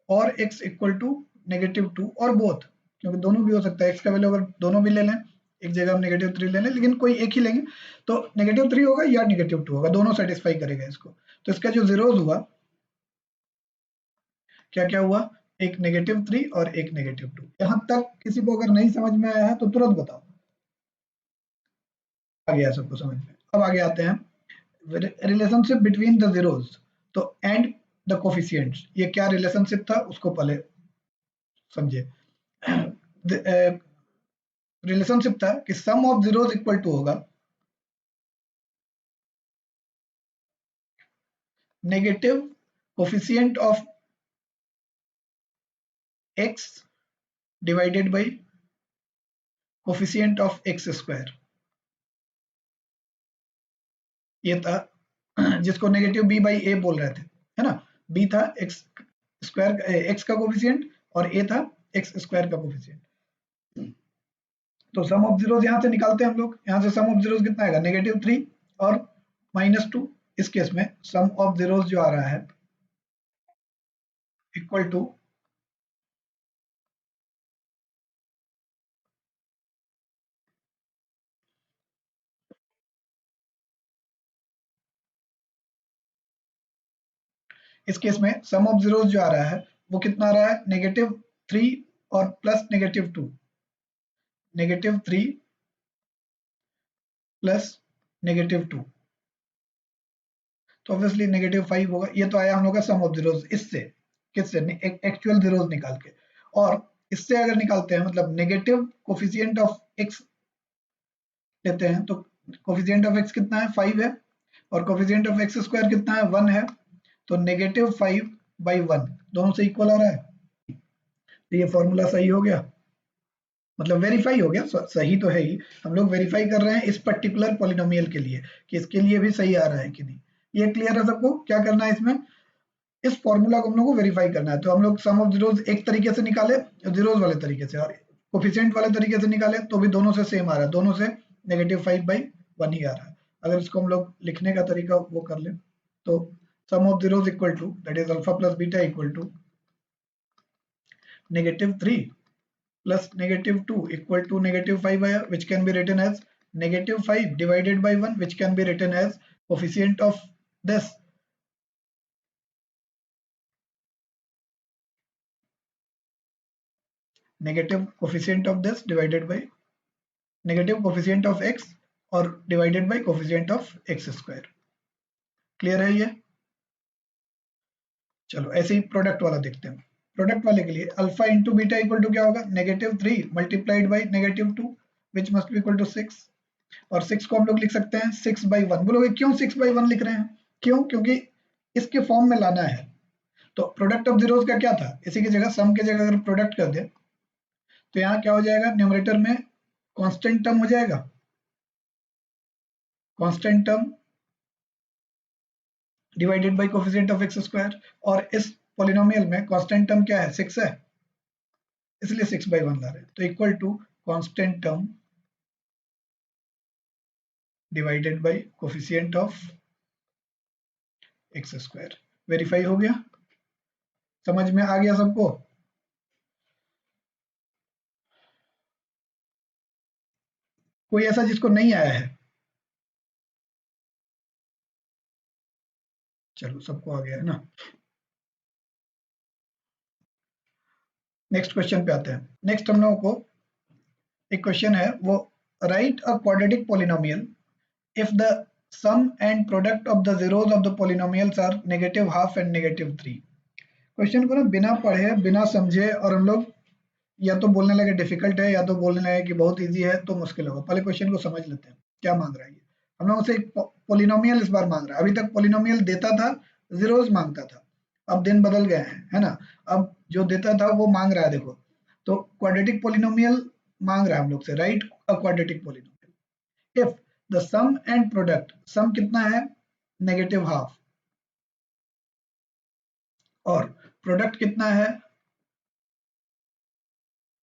और x इक्वल टू -2 और बोथ, क्योंकि दोनों भी हो सकता है। x का वैल्यू अगर दोनों भी ले लें, एक जगह हम -3 ले लें, लेकिन कोई एक ही लेंगे तो -3 होगा या -2 होगा, दोनों सेटिस्फाई करेगा इसको। तो इसका जो जीरोस हुआ, क्या क्या हुआ, एक -3 और एक -2। यहाँ तक किसी को अगर नहीं समझ में आया है तो तुरंत बताओ। आ गया सबको समझ में। अब आगे आते हैं रिलेशनशिप बिटवीन द जीरोज, तो एंड द कोफिशिएंट्स, ये क्या रिलेशनशिप था उसको पहले समझे। रिलेशनशिप था कि सम ऑफ जीरोज इक्वल टू होगा negative coefficient of x divided by coefficient of x square, ये था जिसको नेगेटिव b बाई ए बोल रहे थे, है ना। b था x स्क्वायर x का कोफिशिएंट और a था x स्क्वायर का कोफिशिएंट। तो सम ऑफ जीरोज यहाँ से निकालते हैं हम लोग, यहाँ से सम ऑफ जीरोज कितना आएगा -3 और -2। इस केस में सम ऑफ जीरोज जो आ रहा है इक्वल टू इस केस में सम ऑफ जीरोज जो आ रहा है वो कितना आ रहा है -3 और प्लस -2, -3 प्लस -2, तो ऑब्वियसली -5 होगा। ये तो आया हम लोग का सम ऑफ जीरोज, इससे किससे एक्चुअल जीरोज निकाल के। और इससे अगर निकालते हैं मतलब नेगेटिव कोफिशिएंट ऑफ x लेते हैं तो कोफिशिएंट ऑफ x कितना है 5 है और कोफिशिएंट ऑफ x स्क्वायर कितना है 1 है, तो -5/1 दोनों से इक्वल आ रहा है। तो ये फॉर्मूला सही हो गया, मतलब वेरीफाई हो गया, सही तो है ही। हम लोग वेरीफाई कर रहे हैं इस पर्टिकुलर पॉलिनोमियल के लिए कि इसके लिए भी सही आ रहा है कि नहीं। ये क्लियर है सबको? क्या करना है इसमें, इस फॉर्मूला को हम लोग को वेरीफाई करना है। तो हम लोग सम ऑफ जीरोज एक तरीके से निकाले जीरोज वाले तरीके से, और कोफिशिएंट वाले तरीके से निकाले तो भी दोनों से सेम आ रहा है, दोनों से -5/1 ही आ रहा है। अगर इसको हम लोग लिखने का तरीका वो कर ले तो sum of zeros equal to that is alpha plus beta equal to -3 plus -2 equal to -5 आया, which can be written as -5 divided by 1, which can be written as coefficient of this negative coefficient of this divided by negative coefficient of x और divided by coefficient of x square। Clear है ये? चलो ऐसे ही product वाला देखते हैं। Product वाले के लिए alpha into beta equal to क्या होगा -3 multiplied by -2 which must be equal to 6, और 6 को हम लोग लिख सकते हैं 6/1। बोलोगे क्यों 6/1 लिख रहे हैं? क्यों? क्योंकि इसके फॉर्म में लाना है। तो प्रोडक्ट ऑफ जीरोज का क्या था, इसी की जगह सम की जगह अगर प्रोडक्ट कर दे तो यहाँ क्या हो जाएगा, न्यूमरेटर में कांस्टेंट टर्म हो जाएगा, constant term divided by coefficient of x square, और इस पॉलिनोमियल में कांस्टेंट टर्म क्या है 6 है, इसलिए 6/1 ला रहे हैं। तो equal to constant term divided by coefficient of x square. Verify हो गया? समझ में आ गया सबको? कोई ऐसा जिसको नहीं आया है? चलो सबको आ गया है ना। नेक्स्ट क्वेश्चन पे आते हैं। नेक्स्ट हम लोगों को एक क्वेश्चन है, वो right a quadratic polynomial if the sum and product of the zeros of the polynomials are -½ and -3। Question को ना बिना पढ़े बिना समझे और हम लोग या तो बोलने लगे डिफिकल्ट है या तो बोलने लगे कि बहुत इजी है, तो मुश्किल होगा। पहले क्वेश्चन को समझ लेते हैं क्या मांग रहा है। ये हम लोगों से एक पोलिनोमियल इस बार मांग रहा है। अभी तक पोलिनोमियल देता था, जीरोस मांगता था, अब दिन बदल गए हैं, है ना। अब जो देता था वो मांग रहा है, देखो। तो क्वाड्रेटिक पोलिनोमियल मांग रहा है हम लोग से, right a quadratic polynomial if the sum and product, sum कितना है -½ और प्रोडक्ट कितना है,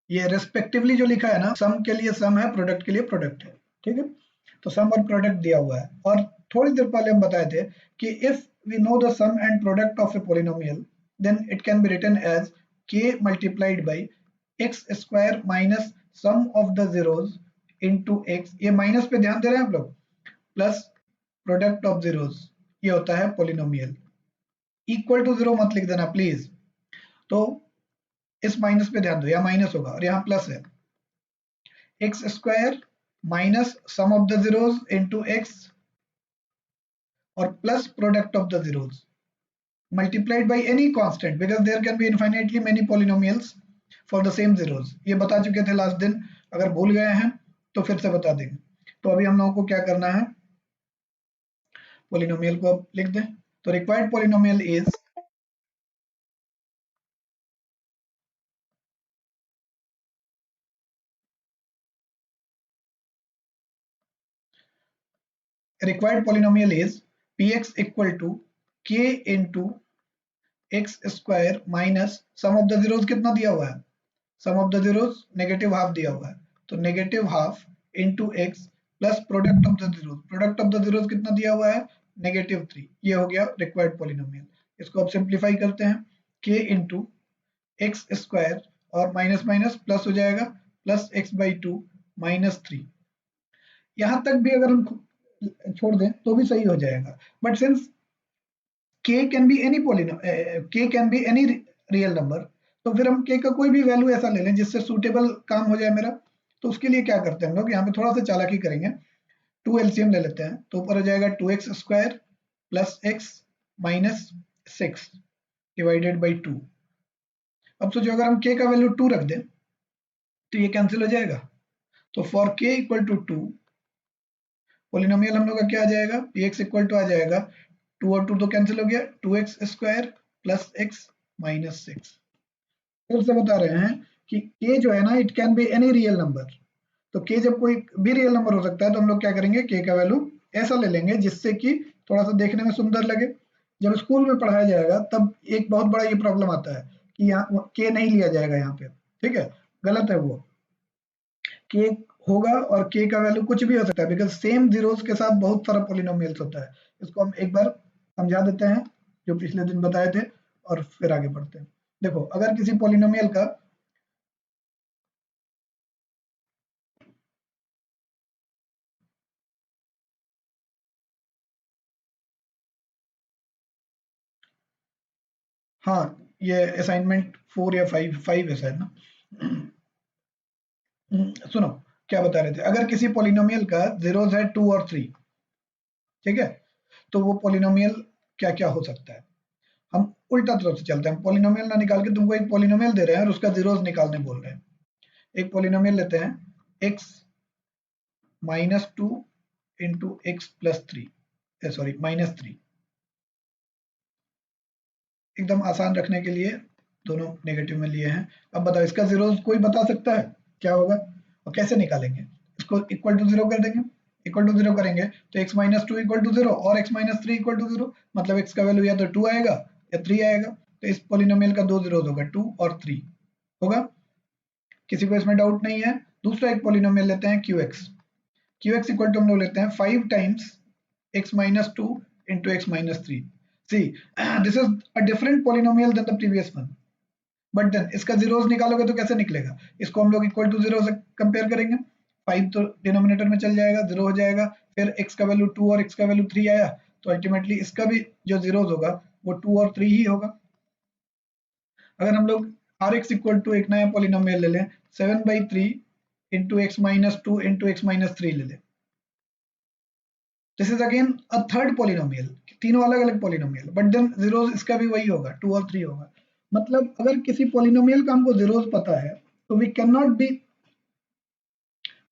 ये रेस्पेक्टिवली जो लिखा है ना, सम के लिए सम है, प्रोडक्ट के लिए प्रोडक्ट है, ठीक है। तो सम और प्रोडक्ट दिया हुआ है, और थोड़ी देर पहले हम बताए थे कि if we know the sum and product of a polynomial then it can be written as k multiplied by x square minus sum of the zeros into x, ये माइनस पे ध्यान दे रहे हैं आप लोग, प्लस प्रोडक्ट ऑफ जीरोज, ये होता है पोलिनोमियल। इक्वल टू जीरो मत लिख देना प्लीज। तो इस माइनस पे ध्यान दो, यहाँ माइनस होगा और यहाँ प्लस है, x square minus sum of the zeros into x और plus product of the zeros multiplied by any constant because there can be infinitely many polynomials for the same zeros. ये बता चुके थे last दिन, अगर भूल गए हैं तो फिर से बता देंगे। तो अभी हम लोगों को क्या करना है, पोलिनोमियल को अब लिख दें। तो required polynomial is px equal to k into x square minus sum of the zeros कितना दिया हुआ है, sum of the zeros negative half दिया हुआ है, तो negative half into x plus product of the zeros, product of the zeros कितना दिया हुआ है, -3। ये हो गया रिक्वायर्ड पॉलिनोमियल। इसको अब सिंप्लीफाई करते हैं, k इंटू एक्स स्क्वायर और माइनस माइनस प्लस हो जाएगा, प्लस x/2 -3। यहाँ तक भी अगर हम छोड़ दें तो भी सही हो जाएगा, but since k can be any real number, तो फिर हम k का कोई भी वैल्यू ऐसा ले लें जिससे सूटेबल काम हो जाए मेरा। तो उसके लिए क्या करते हैं हम लोग, यहाँ पे थोड़ा सा चालाकी करेंगे, 2 एलसीएम ले लेते हैं, तो ऊपर हो जाएगा 2x square plus x minus 6 divided by 2। अब सोचो अगर हम k का वैल्यू 2 रख दें तो ये कैंसिल हो जाएगा, तो for k equal to 2 polynomial हम लोग का क्या आ जाएगा, px इक्वल टू आ जाएगा 2 और 2 तो कैंसिल हो गया, 2x square plus x minus 6। फिर से बता रहे हैं कि k जो है ना, it can be any real number, तो k जब कोई भी रियल नंबर हो सकता है तो हम लोग क्या करेंगे, k का वैल्यू ऐसा ले लेंगे जिससे कि थोड़ा सा देखने में सुंदर लगे। जब स्कूल में पढ़ाया जाएगा तब एक बहुत बड़ा ये प्रॉब्लम आता है कि यहाँ k नहीं लिया जाएगा यहाँ पे, ठीक है, गलत है वो, k होगा और k का वैल्यू कुछ भी हो सकता है, बिकॉज सेम जीरोस के साथ बहुत सारा पोलिनोमियल्स होता है। इसको हम एक बार समझा देते हैं जो पिछले दिन बताए थे और फिर आगे बढ़ते हैं। देखो अगर किसी पोलिनोमियल का हाँ, ये असाइनमेंट 4 या 5 है शायद ना। सुनो क्या बता रहे थे, अगर किसी पोलिनोमियल का जीरोस है 2 और 3, ठीक है, तो वो पोलिनोमियल क्या क्या हो सकता है। हम उल्टा तरफ से चलते हैं, पोलिनोमियल ना निकाल के तुमको एक पोलिनोमियल दे रहे हैं और उसका जीरोस निकालने बोल रहे हैं। एक पोलिनोमियल लेते हैं x -2 into x plus 3, sorry -3, एकदम आसान रखने के लिए दोनों नेगेटिव में लिए हैं। अब बताओ इसका जीरोस कोई बता सकता है क्या होगा और कैसे निकालेंगे, इसको इक्वल टू 0 कर देंगे, इक्वल टू 0 करेंगे तो x -2 इक्वल टू 0 और x -3 इक्वल टू 0, मतलब x का वैल्यू या तो 2 आएगा या 3 आएगा, तो इस पोलिनोमियल का 2 जीरोस होगा, 2 और 3 होगा। किसी को इसमें डाउट नहीं है। दूसरा एक पोलिनोमियल लेते हैं qx इक्वल टू हम लोग लेते हैं 5 times x -2 into x -3। See, this is a different polynomial than the previous one, but then इसका जीरोस निकालोगे तो कैसे निकलेगा, इसको हम लोग इक्वल टू 0 से कंपेयर करेंगे, 5 तो डिनोमिनेटर में चल जाएगा, 0 हो जाएगा, फिर x का वैल्यू 2 और x का वैल्यू 3 आया, तो अल्टीमेटली इसका भी जो जीरोस होगा वो 2 और 3 ही होगा। अगर हम लोग rx इक्वल टू एक नया पोलिनोमियल ले लें 7/3 into x -2 into x -3 ले लें, this is again a third polynomial, तीनों अलग अलग पोलिनोमियल, बट देन जीरोस इसका भी वही होगा, 2 और 3 होगा। मतलब अगर किसी पोलिनोमियल का हमको जीरोस पता है तो we can not be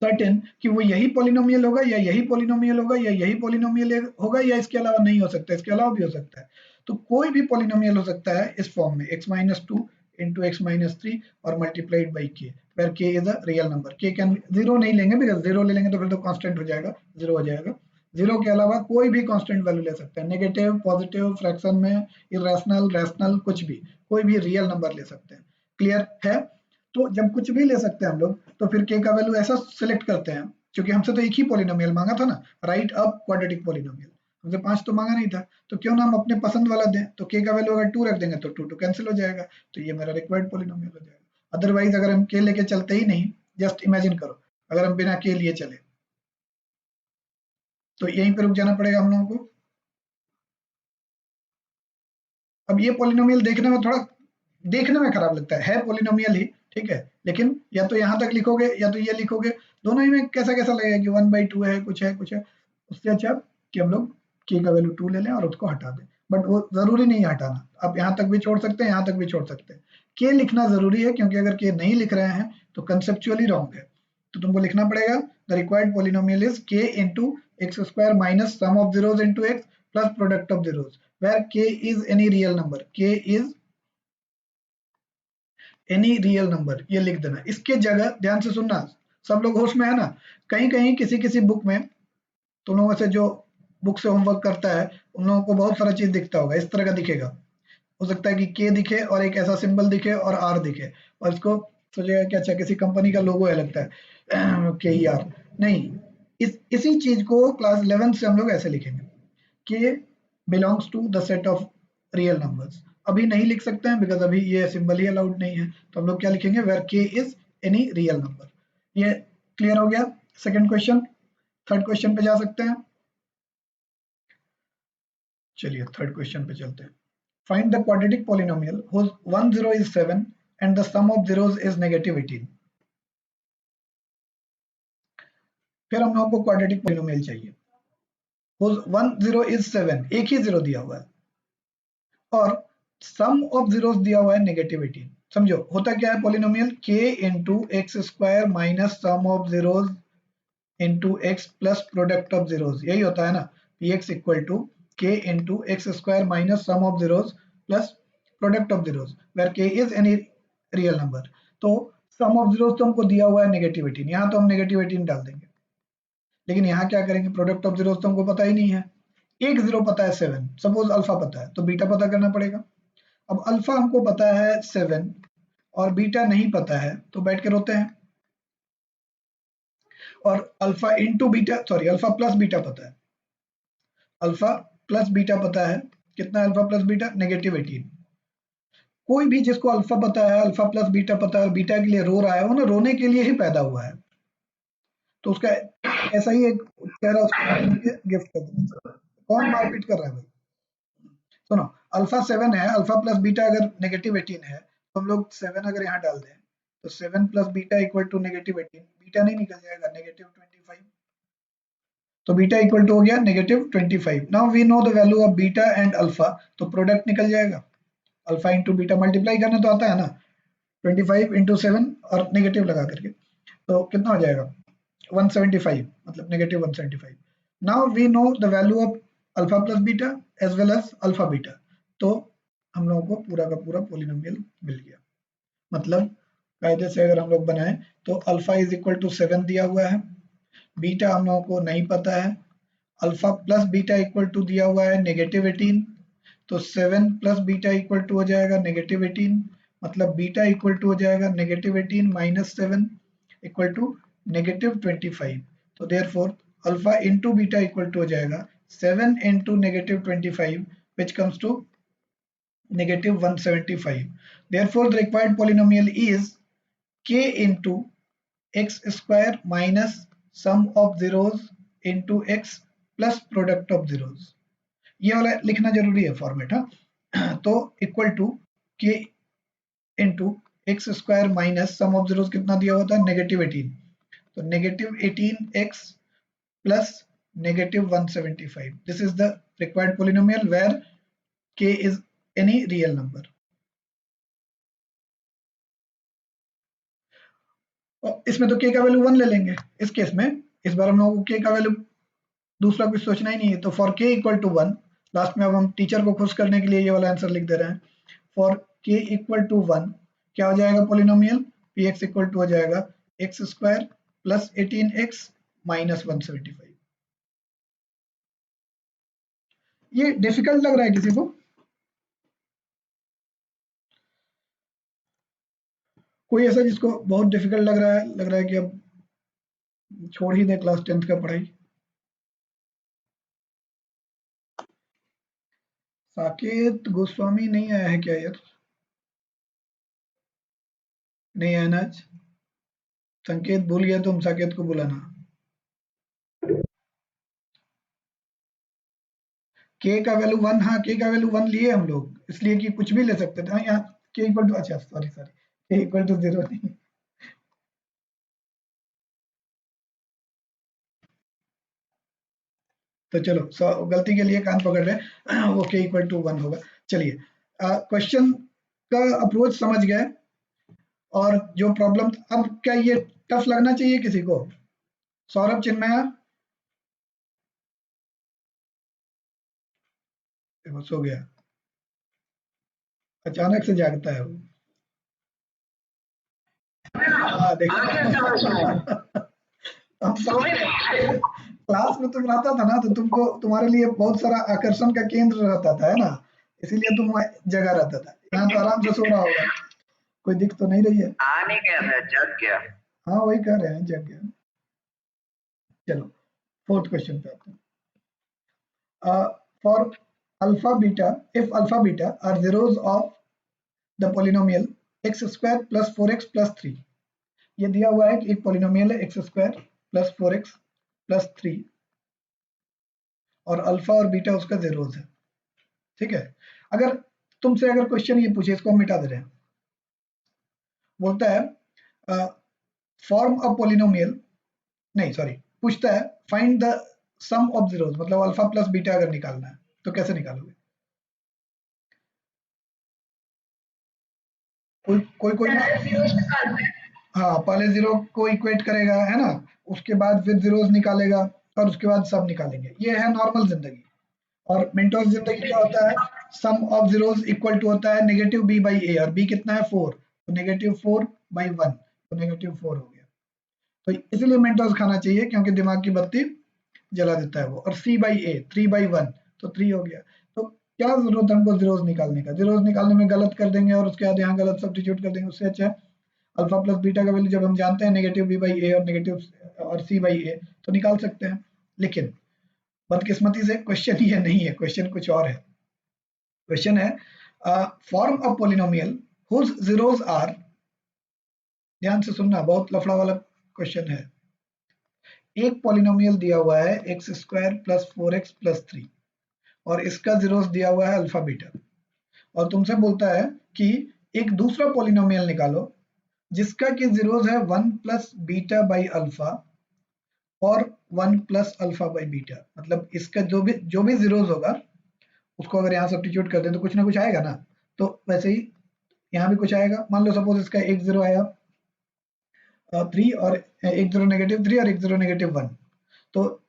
certain कि वो यही पोलिनोमियल होगा या यही पोलिनोमियल होगा या यही पोलिनोमियल होगा या इसके अलावा नहीं हो सकता, इसके अलावा भी हो सकता है। तो कोई भी पोलिनोमियल हो सकता है इस फॉर्म में, x -2 into x -3 और multiplied by k, where k is a real number। k can 0 नहीं लेंगे, बिकॉज 0 ले लेंगे तो फिर तो कांस्टेंट हो जाएगा, 0 हो जाएगा। 0 के अलावा कोई भी कांस्टेंट वैल्यू ले सकते हैं, नेगेटिव, पॉजिटिव, फ्रैक्शन में, इरेशनल, रैशनल, कुछ भी, कोई भी रियल नंबर ले सकते हैं। क्लियर है? तो जब कुछ भी ले सकते हैं हम लोग तो फिर k का वैल्यू ऐसा सिलेक्ट करते हैं, क्योंकि हमसे तो एक ही पोलिनोमियल मांगा था ना, राइट अप क्वाड्रेटिक पोलिनोमियल, हमसे 5 तो मांगा नहीं था, तो क्यों ना हम अपने पसंद वाला दें, तो k का वैल्यू अगर 2 रख देंगे तो 2 कैंसिल हो जाएगा, तो ये मेरा रिक्वायर्ड पोलिनोमियल हो जाएगा। अदरवाइज अगर हम k लेके चलते ही नहीं, जस्ट इमेजिन करो अगर हम बिना k लिए चले तो यहीं पे रुक जाना पड़ेगा हम लोगों को। अब ये पोलिनोमियल देखने में थोड़ा, देखने में खराब लगता है पोलिनोमियल ही, ठीक है, लेकिन या तो यहाँ तक लिखोगे या तो ये लिखोगे दोनों ही में कैसा कैसा लगेगा कि 1/2 है, कुछ है कुछ है, उससे अच्छा कि हम लोग k का वैल्यू 2 ले लें और उसको हटा दें। बट वो जरूरी नहीं है हटाना, आप यहाँ तक भी छोड़ सकते हैं, यहाँ तक भी छोड़ सकते हैं। k लिखना जरूरी है, क्योंकि अगर k नहीं लिख रहे हैं तो कंसेप्चुअली रॉन्ग है। तो तुमको लिखना पड़ेगा the required polynomial is k into x square minus sum of zeros into x plus product of zeros where k is any real number, k is any real number, ये लिख देना। इसके जगह ध्यान से सुनना, सब लोग होश में है ना, कहीं कहीं किसी किसी बुक में, तुम लोगों से जो बुक से होमवर्क करता है उन लोगों को बहुत सारा चीज दिखता होगा, इस तरह का दिखेगा। हो सकता है कि के दिखे और एक ऐसा सिंबल दिखे और आर दिखे, और इसको सोचेगा कि अच्छा किसी कंपनी का लोगो है लगता है के ई आर। नहीं, इसी चीज को क्लास 11 से हम लोग ऐसे लिखेंगे, k belongs to the set of real numbers. अभी नहीं लिख सकते हैं बिकॉज अभी ये सिंबल ही अलाउड नहीं है, तो हम लोग क्या लिखेंगे, where k is any real number. ये क्लियर हो गया सेकंड क्वेश्चन। थर्ड क्वेश्चन पे जा सकते हैं। चलिए थर्ड क्वेश्चन पे चलते हैं। Find the quadratic polynomial whose 1 0 is 7 and the sum of zeros is -18. फिर हम लोगों को क्वाड्रेटिक पॉलिनोमियल चाहिए whose 1 0 is 7, एक ही जीरो दिया हुआ है, और सम ऑफ जीरोस दिया हुआ है -18। समझो होता क्या है polynomial, k into x square minus sum of zeros into x plus product of zeros, यही होता है ना, px equal to k into x square minus sum of zeros plus product of zeros where k is any real number. तो sum of zeros तो हमको दिया हुआ है -18, यहाँ तो हम -18 डाल देंगे, लेकिन यहाँ क्या करेंगे, प्रोडक्ट ऑफ जीरोस तो हमको पता ही नहीं है। एक जीरो पता है 7, सपोज अल्फा पता है तो बीटा पता करना पड़ेगा। अब अल्फा हमको पता है 7 और बीटा नहीं पता है, तो बैठ के रोते हैं। और alpha into beta, sorry alpha plus beta पता है, अल्फा प्लस बीटा पता है, कितना अल्फा प्लस बीटा, -18। कोई भी जिसको अल्फा पता है, अल्फा प्लस बीटा पता है और बीटा के लिए रो रहा है, वो ना रोने के लिए ही पैदा हुआ है, तो उसका ऐसा ही एक चेहरा उसको गिफ्ट कर देना। कौन मारपीट कर रहा है भाई, सुनो, अल्फा 7 है, अल्फा प्लस बीटा अगर -18 है, तो हम लोग 7 अगर यहाँ डाल दें तो 7 plus beta equal to -18, beta नहीं निकल जाएगा, -25, तो बीटा इक्वल टू हो गया -25। Now we know the value of beta and alpha, तो प्रोडक्ट निकल जाएगा, अल्फा इंटू बीटा मल्टीप्लाई करने तो आता है ना, 25 इंटू 7 और नेगेटिव लगा करके, तो कितना हो जाएगा 175, मतलब -175। Now we know the value of alpha plus beta as well as alpha beta, तो हम लोगों को पूरा का पूरा पॉलिनोमियल मिल गया। मतलब कायदे से अगर हम लोग बनाएं तो अल्फा इज इक्वल टू 7 दिया हुआ है, बीटा हम लोगों को नहीं पता है, alpha plus beta equal to दिया हुआ है -18, तो 7 प्लस बीटा इक्वल टू हो जाएगा -18, मतलब बीटा इक्वल टू हो जाएगा -18 माइनस 7 इक्वल टू -25। तो therefore alpha into beta equal to हो जाएगा 7 into -25 which comes to -175। Therefore the required polynomial is k into x square minus sum of zeros into x plus product of zeros। ये वाला लिखना जरूरी है format, हाँ। तो equal to k into x square minus sum of zeros कितना दिया हुआ था, -18, तो -18x plus -175। This is the required polynomial where k is any real number. इसमें तो k का वैल्यू 1 ले लेंगे इस केस में, इस बार हम लोगों को k का वैल्यू दूसरा कुछ सोचना ही नहीं है, तो for k equal to 1, last में अब हम टीचर को खुश करने के लिए ये वाला आंसर लिख दे रहे हैं, फॉर k इक्वल टू 1 क्या हो जाएगा पॉलिनोमियल, px इक्वल टू हो जाएगा x square plus 18x minus 175। ये डिफिकल्ट लग रहा है किसी को, कोई ऐसा जिसको बहुत डिफिकल्ट लग रहा है कि अब छोड़ ही दे क्लास 10th का पढ़ाई। साकेत गोस्वामी नहीं आया है क्या यार, नहीं आया ना आज, संकेत भूल गया तो हम साकेत को बुलाना। k का वैल्यू 1, हाँ k का वैल्यू 1 लिए हम लोग, इसलिए कि कुछ भी ले सकते थे, हाँ यहाँ k इक्वल टू, अच्छा सॉरी k इक्वल टू 0 नहीं, तो चलो गलती के लिए कान पकड़ रहे वो k इक्वल टू 1 होगा। चलिए क्वेश्चन का अप्रोच समझ गए और जो प्रॉब्लम, अब क्या ये टफ लगना चाहिए किसी को? सौरभ, चिन्मया, देखो सो गया, अचानक से जागता है वो। देखो हम समझ गए। क्लास में तुम रहता था ना तो तुमको, तुम्हारे लिए बहुत सारा आकर्षण का केंद्र रहता था, है ना, इसीलिए तुम जगह रहता था। यहाँ तो आराम से सो रहा होगा, कोई दिख तो नहीं रही है। आ नहीं गया था, जग गया। हाँ वही कह रहे हैं, जग गया। चलो फोर्थ क्वेश्चन पे आते हैं। For alpha beta, if alpha beta are zeros of the polynomial x square plus 4x plus 3। ये दिया हुआ है कि एक पोलिनोमियल है x square plus 4x plus 3 और अल्फा और बीटा उसका जेरोज है, ठीक है। अगर तुमसे अगर क्वेश्चन ये पूछे, इसको हम मिटा दे रहे हैं, बोलता है फॉर्म अ पोलिनोमियल, नहीं सॉरी, पूछता है find the sum of zeros, मतलब अल्फा प्लस बीटा अगर निकालना है तो कैसे निकालोगे? कोई कोई कोई हाँ, पहले जीरो को इक्वेट करेगा, है ना, उसके बाद फिर जीरोज निकालेगा और उसके बाद सब निकालेंगे। ये है नॉर्मल जिंदगी। और मिनटोस जिंदगी क्या होता है? Sum of zeros equal to होता है नेगेटिव बी बाई ए, और बी कितना है 4, तो नेगेटिव 4 बाई 1, तो नेगेटिव 4 हो गया। तो इसलिए मिनटोस खाना चाहिए क्योंकि दिमाग की बत्ती जला देता है वो। और सी बाई ए 3 बाई 1, तो 3 हो गया। तो क्या जरूरत है हमको जीरोस निकालने का? जीरोस निकालने में गलत कर देंगे और उसके बाद यहाँ गलत सब्स्टिट्यूट कर देंगे, उससे अच्छा है अल्फा प्लस बीटा का वैल्यू जब हम जानते हैं नेगेटिव बी बाई ए और नेगेटिव और सी बाई ए, तो निकाल सकते हैं। लेकिन बदकिस्मती से क्वेश्चन ये नहीं है, क्वेश्चन कुछ और है। क्वेश्चन है form a polynomial whose zeros are, ध्यान से सुनना, बहुत लफड़ा वाला क्वेश्चन है। एक पोलिनोमियल दिया हुआ है x square plus 4x plus 3 और इसका जीरोस दिया हुआ है अल्फा बीटा, और तुमसे बोलता है कि एक दूसरा पोलिनोमियल निकालो जिसका कि जीरोस है 1 प्लस बीटा बाई अल्फा और 1 प्लस अल्फा बाई बीटा। मतलब इसका जो भी जीरोस होगा उसको अगर यहाँ सब्स्टिट्यूट कर दें तो कुछ ना कुछ आएगा ना। तो वैसे ही यहाँ भी कुछ आएगा। मान लो सपोज इसका एक जीरो आया 3 और एक जीरो नेगेटिव 3 और एक जीरो नेगेटिव 1, तो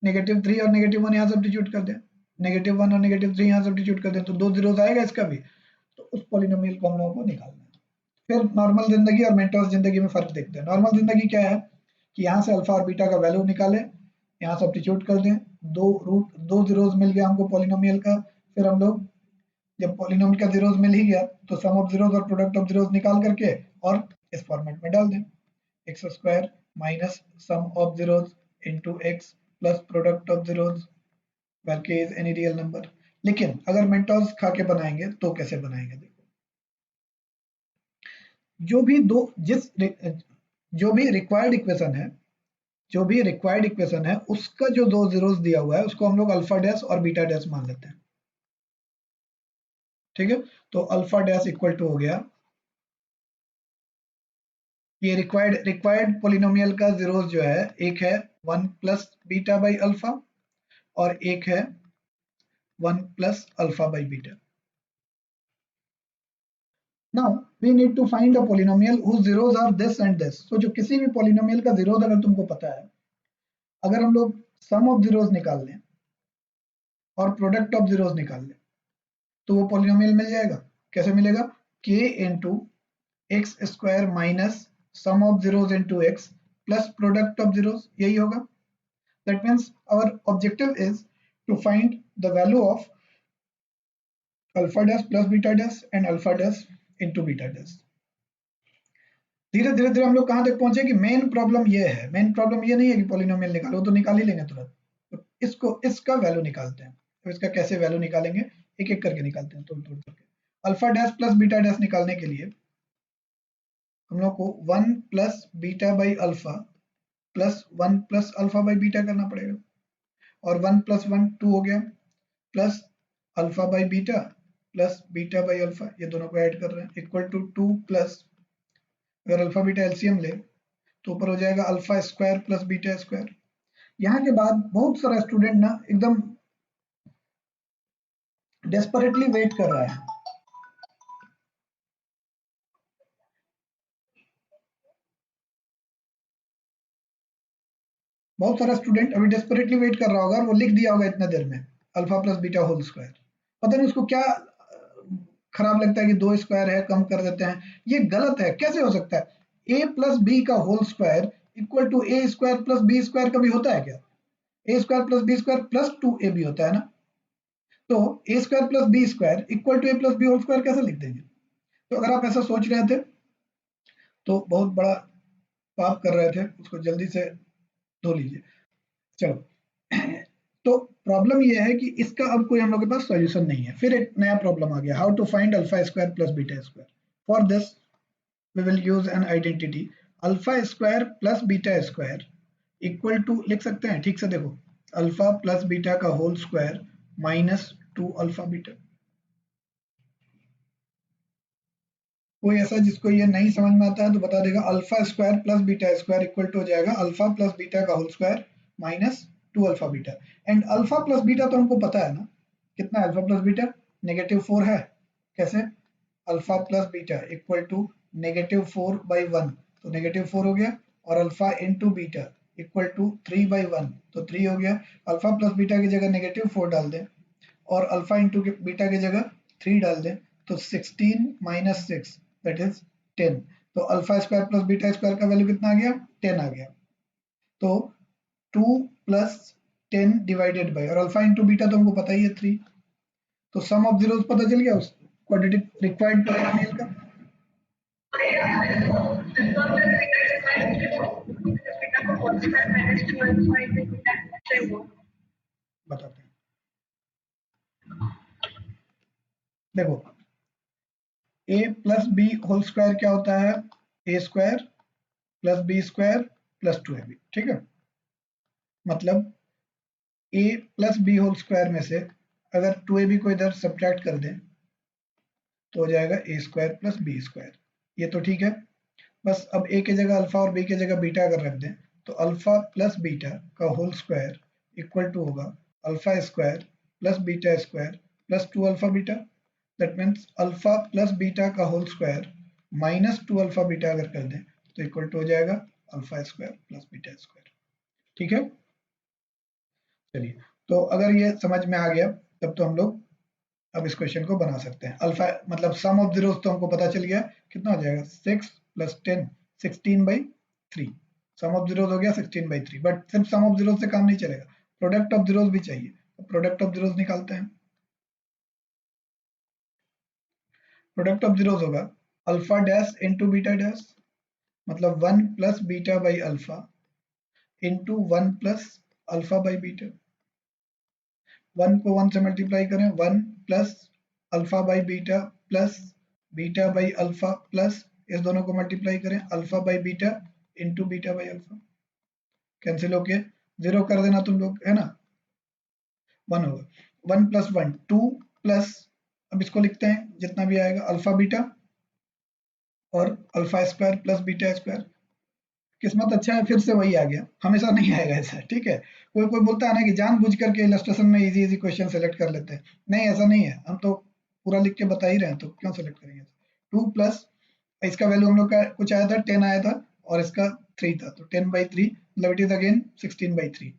नेगेटिव 3 और नेगेटिव 1 यहाँ सब्स्टिट्यूट कर दें, नेगेटिव 1 और नेगेटिव 3 यहाँ सब्स्टिट्यूट कर दें, तो 2 जीरोस आएगा इसका भी। तो उस पॉलिनोमियल को हम लोगों को निकालना है। फिर नॉर्मल जिंदगी और मेंटोस जिंदगी में फर्क देखते हैं। नॉर्मल जिंदगी क्या है कि यहाँ से अल्फा और बीटा का वैल्यू निकालें, यहाँ सब्स्टिट्यूट कर दें, दो जीरोस मिल गया हमको पॉलिनोमियल का। फिर हम लोग जब पॉलिनोमियल का जीरोस मिल ही गया तो सम ऑफ जीरोस और प्रोडक्ट ऑफ जीरोस निकाल करके और इस फॉर्मेट में डाल दें, x square minus sum of zeros into x plus product of zeros where k is any real number. लेकिन अगर मेंटोस खा के बनाएंगे तो कैसे बनाएंगे? देखो, जो भी दो जिस जो भी रिक्वायर्ड इक्वेशन है, जो भी रिक्वायर्ड इक्वेशन है उसका जो दो जीरोस दिया हुआ है उसको हम लोग अल्फा डैश और बीटा डैश मान लेते हैं, ठीक है। तो अल्फा डैश इक्वल टू हो गया, ये रिक्वायर्ड पोलिनोमियल का जीरोस जो है, एक है 1 प्लस बीटा बाई अल्फा और एक है 1 plus alpha by beta. Now we need to find a polynomial whose zeros are this and this। तो जो किसी भी पोलिनोमियल का जीरोस अगर तुमको पता है, अगर हम लोग सम ऑफ जीरोस निकाल लें और प्रोडक्ट ऑफ जीरोस निकाल लें तो वो पोलिनोमियल मिल जाएगा। कैसे मिलेगा? k into x square minus sum of zeros into x plus product of zeros, यही होगा। That means our objective is to find the value of alpha dash plus beta dash and alpha dash into beta dash. धीरे धीरे धीरे हम लोग कहाँ तक पहुंचे कि मेन प्रॉब्लम ये है, मेन प्रॉब्लम ये नहीं है कि पोलिनोमियल निकालो, तो निकाल ही लेंगे तुरंत। तो इसका वैल्यू निकालते हैं। तो इसका कैसे वैल्यू निकालेंगे, एक एक करके निकालते हैं, तोड़ तोड़ करके। Alpha dash plus beta dash निकालने के लिए हम लोग को 1 plus beta by alpha plus 1 plus alpha by beta करना पड़ेगा, और 1 प्लस 1 2 हो गया, plus alpha by beta plus beta by alpha, ये दोनों को ऐड कर रहे हैं, इक्वल टू 2 प्लस, अगर अल्फा बीटा एलसीएम ले तो ऊपर हो जाएगा alpha square plus beta square. यहाँ के बाद बहुत सारा स्टूडेंट ना एकदम डेस्परेटली वेट कर रहा है। बहुत सारा स्टूडेंट अभी डेस्परेटली वेट कर रहा होगा और वो लिख दिया होगा इतना देर में alpha plus beta whole square. पता नहीं उसको क्या खराब लगता है कि 2 स्क्वायर है, कम कर देते हैं। ये गलत है, कैसे हो सकता है? a प्लस बी का whole square equal to a square plus B square कभी होता है क्या? A square plus B square plus 2ab होता है ना। तो a square plus B square equal to a plus B whole square कैसे लिख देंगे? तो अगर आप ऐसा सोच रहे थे तो बहुत बड़ा पाप कर रहे थे, उसको जल्दी से धो लीजिए। चलो तो प्रॉब्लम ये है कि इसका अब कोई हम लोग के पास सॉल्यूशन नहीं है। फिर एक नया प्रॉब्लम आ गया, how to find alpha square plus beta square. For this we will use an identity alpha square plus beta square equal to, लिख सकते हैं ठीक से, देखो अल्फा प्लस बीटा का whole square minus 2 alpha beta. कोई ऐसा जिसको ये नहीं समझ में आता है तो बता देगा, alpha square plus beta square equal to हो जाएगा अल्फा प्लस बीटा का whole square minus 2 alpha beta. And alpha plus beta तो हमको पता है ना, कितना अल्फा प्लस बीटा, -4 है। कैसे? Alpha plus beta equal to -4/1, तो -4 हो गया, और alpha into beta equal to 3/1, तो 3 हो गया। अल्फा प्लस बीटा की जगह -4 डाल दें और अल्फा इंटू बीटा की जगह 3 डाल दें, तो 16 माइनस 6 दैट इज 10। तो alpha square plus beta square का वैल्यू कितना आ गया? 10 आ गया। तो 2 प्लस 10 डिवाइडेड बाय, और अल्फा इंटू बीटा तो हमको पता ही है 3, तो सम ऑफ जीरोस पता चल गया उस क्वाड्रेटिक रिक्वायर्ड पॉलिनोमियल का। बताते हैं, देखो a plus B whole square क्या होता है? a square plus B square plus 2ab, ठीक है। मतलब a plus B whole square में से अगर 2ab को इधर सब्ट्रैक्ट कर दें तो हो जाएगा a square plus B square, ये तो ठीक है। बस अब a की जगह अल्फा और b की जगह बीटा अगर रख दें तो अल्फा प्लस बीटा का होल स्क्वायर इक्वल टू होगा alpha square plus beta square plus 2 alpha beta. That means alpha plus beta का whole square minus 2 alpha beta अगर कर दें तो इक्वल टू हो जाएगा alpha square plus beta square, ठीक है। चलिए, तो अगर ये समझ में आ गया तब तो हम लोग अब इस क्वेश्चन को बना सकते हैं। अल्फा मतलब सम ऑफ जीरोस तो हमको पता चल गया, कितना हो जाएगा? 6 प्लस 10 16/3। सम ऑफ जीरोस हो गया 16/3, बट सिर्फ सम ऑफ जीरोस से काम नहीं चलेगा, प्रोडक्ट ऑफ जीरोस भी चाहिए। तो प्रोडक्ट ऑफ जीरोस निकालते हैं। प्रोडक्ट ऑफ जीरोस होगा alpha dash into beta dash, मतलब 1 plus beta by alpha into 1 plus alpha by beta. 1 को 1 से मल्टीप्लाई करें, 1 plus alpha by beta plus beta by alpha plus इस दोनों को मल्टीप्लाई करें alpha by beta into beta by alpha. Cancel होके 0 कर देना तुम लोग, है ना। 1 होगा, 1 प्लस 1 2 प्लस, अब इसको लिखते हैं जितना भी आएगा अल्फा बीटा और alpha square plus beta square. किस्मत अच्छा है, फिर से वही आ गया, हमेशा नहीं आएगा ऐसा, ठीक है। कोई कोई बोलता है ना कि जानबूझ करके इलस्ट्रेशन में इजी इजी क्वेश्चन सेलेक्ट कर लेते हैं, नहीं ऐसा नहीं है, हम तो पूरा लिख के बता ही रहे हैं, तो क्यों सेलेक्ट करेंगे। 2 प्लस इसका वैल्यू हम लोग का कुछ आया था 10 आया था और इसका 3 था, तो 10/3 मतलब इट इज अगेन 16/3।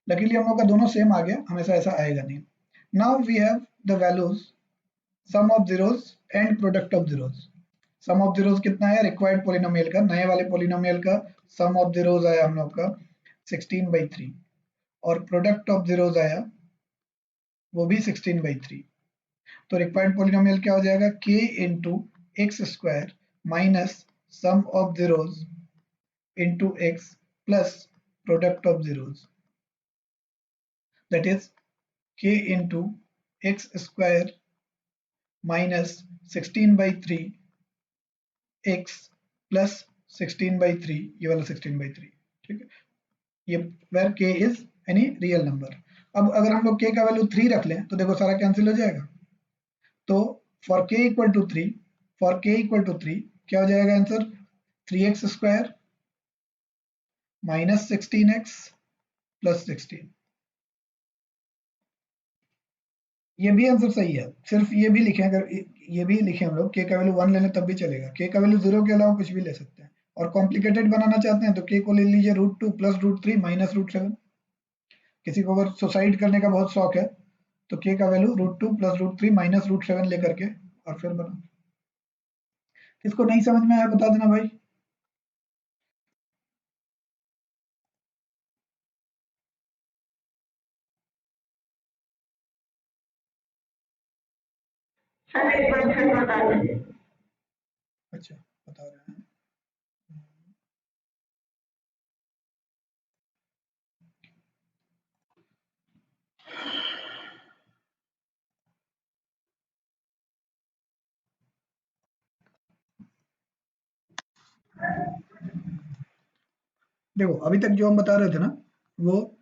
लकीली हम लोग का दोनों सेम आ गया, हमेशा ऐसा आएगा नहीं। Now we have the values sum of zeros and product of zeros. Sum of zeros कितना है? रिक्वायर्ड पोलिनोमियल का, नए वाले पोलिनोमियल का सम ऑफ जीरोस आया हम लोग का 16/3 और प्रोडक्ट ऑफ जीरोस आया वो भी 16/3। तो रिक्वायर्ड पोलिनोमियल क्या हो जाएगा? k into x square minus sum of zeros into x plus product of zeros, that is k into x square minus 16/3 x plus 16/3, ये वाला 16/3, ठीक है। ये where k is any real number. अब अगर हम लोग k का वैल्यू 3 रख लें तो देखो सारा कैंसिल हो जाएगा। तो for k equal to 3, for k equal to 3 क्या हो जाएगा answer? 3x square minus 16x plus 16। ये भी आंसर सही है, सिर्फ ये भी लिखें, अगर ये भी लिखें हम लोग, k का वैल्यू 1 ले लें तब भी चलेगा, k का वैल्यू 0 के अलावा कुछ भी ले सकते हैं। और कॉम्प्लिकेटेड बनाना चाहते हैं तो k को ले लीजिए √2 प्लस √3 माइनस √7। किसी को अगर सुसाइड करने का बहुत शौक है तो k का वैल्यू √2 प्लस √3 माइनस √7 लेकर के और फिर बनाओ। किसको नहीं समझ में आया बता देना भाई। सर एक बार फिर बता दीजिए। अच्छा बता रहे हैं। देखो अभी तक जो हम बता रहे थे ना, वो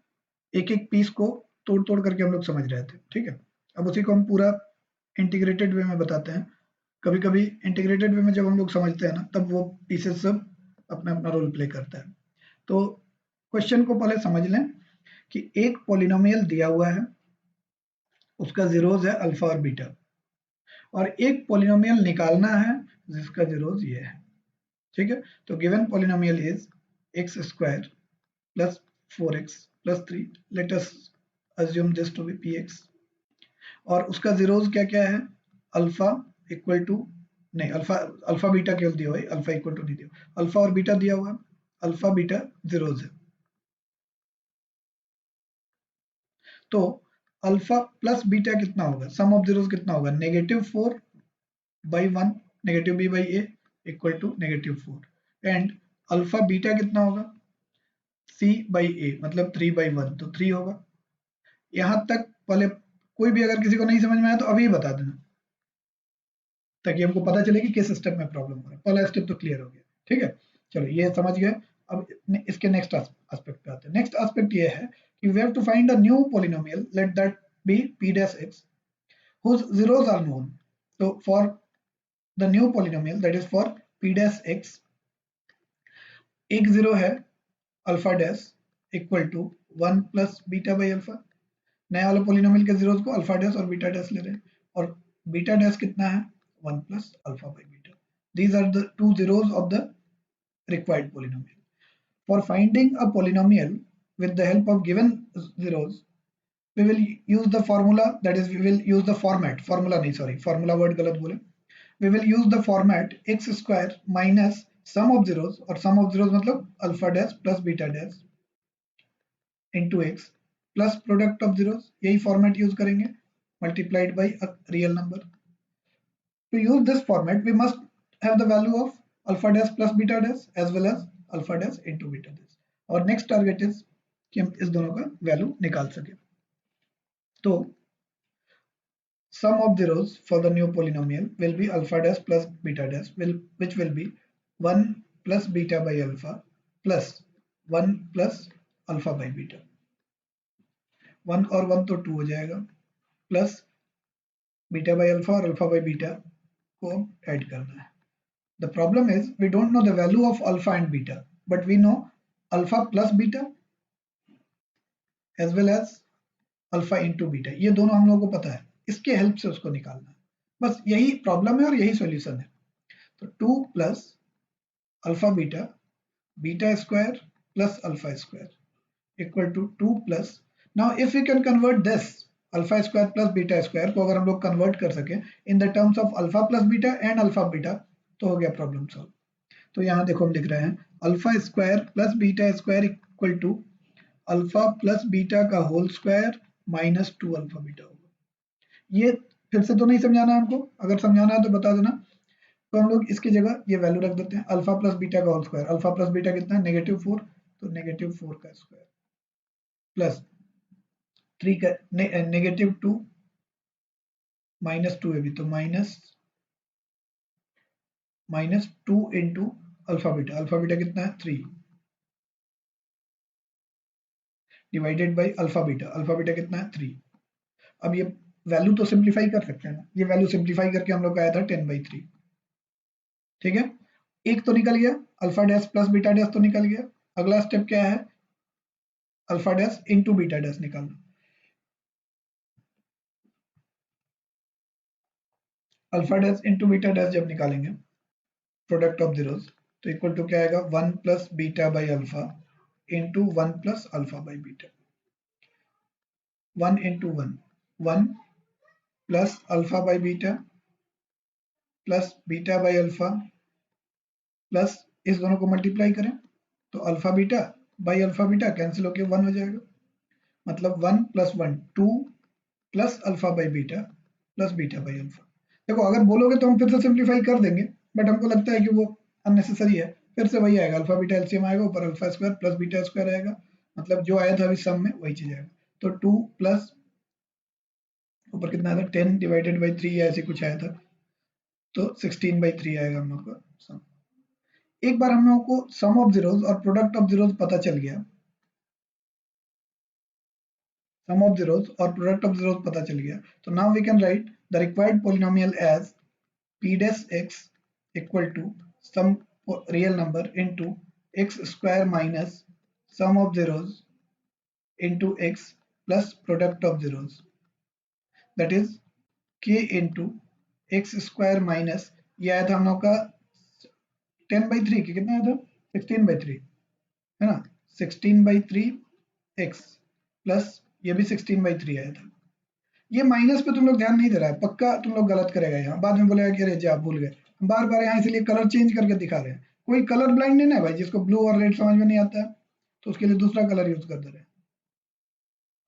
एक एक पीस को तोड़ तोड़ करके हम लोग समझ रहे थे, ठीक है। अब उसी को हम पूरा इंटीग्रेटेड वे में बताते हैं। कभी कभी इंटीग्रेटेड वे में जब हम लोग समझते हैं ना, तब वो पीसेस सब अपना अपना रोल प्ले करता है। तो क्वेश्चन को पहले समझ लें कि एक पॉलिनोमियल दिया हुआ है, उसका जीरोज है अल्फा और बीटा, और एक पॉलिनोमियल निकालना है जिसका जीरोज ये है, ठीक है। तो given polynomial is x square plus 4x plus 3, let us assume this to be px, और उसका जीरोज क्या क्या है, अल्फा इक्वल टू, नहीं अल्फा बीटा केवल दिया हुआ है, अल्फा इक्वल टू नहीं दिया, अल्फा और बीटा दिया हुआ है, अल्फा बीटा जीरोज है। तो अल्फा प्लस बीटा कितना होगा, सम ऑफ जीरोज कितना होगा, -4/1 negative b by a equal to -4, and alpha beta कितना होगा, c बाई ए मतलब 3/1, तो 3 होगा। यहां तक पहले कोई भी अगर किसी को नहीं समझ में आया तो अभी बता देना, ताकि हमको पता चले कि किस स्टेप में प्रॉब्लम हो रहा है। पहला स्टेप तो क्लियर हो गया, ठीक है। चलो ये समझ गए। अब इसके नेक्स्ट एस्पेक्ट पे आते हैं। नेक्स्ट एस्पेक्ट ये है कि we have to find a new polynomial, let that be p dash x whose zeros are known. So for the new polynomial, that is for p dash x, एक जीरो है alpha dash equal to 1 plus beta by alpha. नया वाला polynomial के zeros को alpha dash और beta dash ले रहे हैं, और बीटा डैश कितना है, 1 plus alpha by beta. These are the two zeros of the required polynomial. For finding a polynomial with the help of given zeros, we will use the formula, that is we will use the format, formula नहीं sorry, formula word गलत बोले, we will use the format x square minus sum of zeros, और sum of zeros मतलब alpha dash plus beta dash into x plus product of zeros, यही format use करेंगे, multiplied by a real number. To use this format, we must have the value of alpha dash plus beta dash as well as alpha dash into beta dash. और next target is कि हम इस दोनों का value निकाल सके। तो sum of zeros for the new polynomial will be alpha dash plus beta dash, which will be 1 plus beta by alpha plus 1 plus alpha by beta। 1 और 1 तो 2 हो जाएगा, प्लस बीटा बाई अल्फा और alpha by beta को add करना है। The problem is we don't know the value of alpha and beta, but we know alpha plus beta as well as alpha into beta, ये दोनों हम लोगों को पता है, इसके हेल्प से उसको निकालना है। बस यही प्रॉब्लम है और यही सॉल्यूशन है। तो 2 plus alpha beta, beta square plus alpha square equal to 2 plus, now if we can convert this alpha square plus beta square को अगर हम लोग कन्वर्ट कर सके in the terms of alpha plus beta and alpha beta, तो हो गया problem solve. तो यहाँ देखो हम लिख रहे हैं alpha square plus beta square equal to alpha plus beta का whole square minus 2 alpha beta होगा। ये फिर से तो नहीं समझाना है हमको, अगर समझाना है तो बता देना। तो हम लोग इसकी जगह ये वैल्यू रख देते हैं, अल्फा प्लस बीटा का whole square, alpha plus beta कितना है, -4, तो -4 का स्क्वायर प्लस 3 का -2 -2 है भी, तो -2 इंटू अल्फा बीटा कितना है 3 डिवाइडेड बाई अल्फा बीटा कितना है 3। अब ये वैल्यू तो सिंप्लीफाई कर सकते हैं ना, ये वैल्यू सिंप्लीफाई करके हम लोग आया था 10/3, ठीक है। एक तो निकल गया, alpha dash plus beta dash तो निकल गया। अगला स्टेप क्या है, alpha dash into beta dash निकालना। Alpha dash into beta dash जब निकालेंगे प्रोडक्ट ऑफ जीरोस तो इक्वल टू क्या आएगा 1 plus beta by alpha into 1 plus alpha by beta. 1 into 1 plus alpha by beta plus beta by alpha plus इस दोनों को multiply करें तो alpha beta by alpha beta cancel होकर 1 हो जाएगा, मतलब 1 plus 1 2 plus alpha by beta plus beta by alpha. देखो अगर बोलोगे तो हम फिर से सिंप्लीफाई कर देंगे, बट हमको लगता है कि वो अननेसेसरी है। फिर से वही आएगा, अल्फा बीटा एलसीएम आएगा, ऊपर alpha square plus beta square आएगा, मतलब जो आया था अभी सम में वही चीज आएगा। तो 2 प्लस ऊपर कितना आया था 10 डिवाइडेड बाई 3 या ऐसे कुछ आया था, तो 16 बाई 3 आएगा हम लोग का सम। एक बार हम लोगों को सम ऑफ जीरोस और प्रोडक्ट ऑफ जीरोस पता चल गया, sum of zeros or product of zeros पता चल गया, तो now we can write the required polynomial as p dash x equal to some real number into x square minus sum of zeros into x plus product of zeros, that is k into x square minus ये आया था हम लोग का 10/3 के कितना आया था 16/3 है ना, 16/3 x प्लस ये भी 16/3 आया था। ये माइनस पे तुम लोग ध्यान नहीं दे रहा है, पक्का तुम लोग गलत करेगा यहाँ, बाद में बोलेगा कि अरे जी आप भूल गए। हम बार बार यहाँ इसलिए कलर चेंज करके दिखा रहे हैं, कोई कलर ब्लाइंड नहीं ना भाई, जिसको ब्लू और रेड समझ में नहीं आता है तो उसके लिए दूसरा कलर यूज कर दे रहे हैं,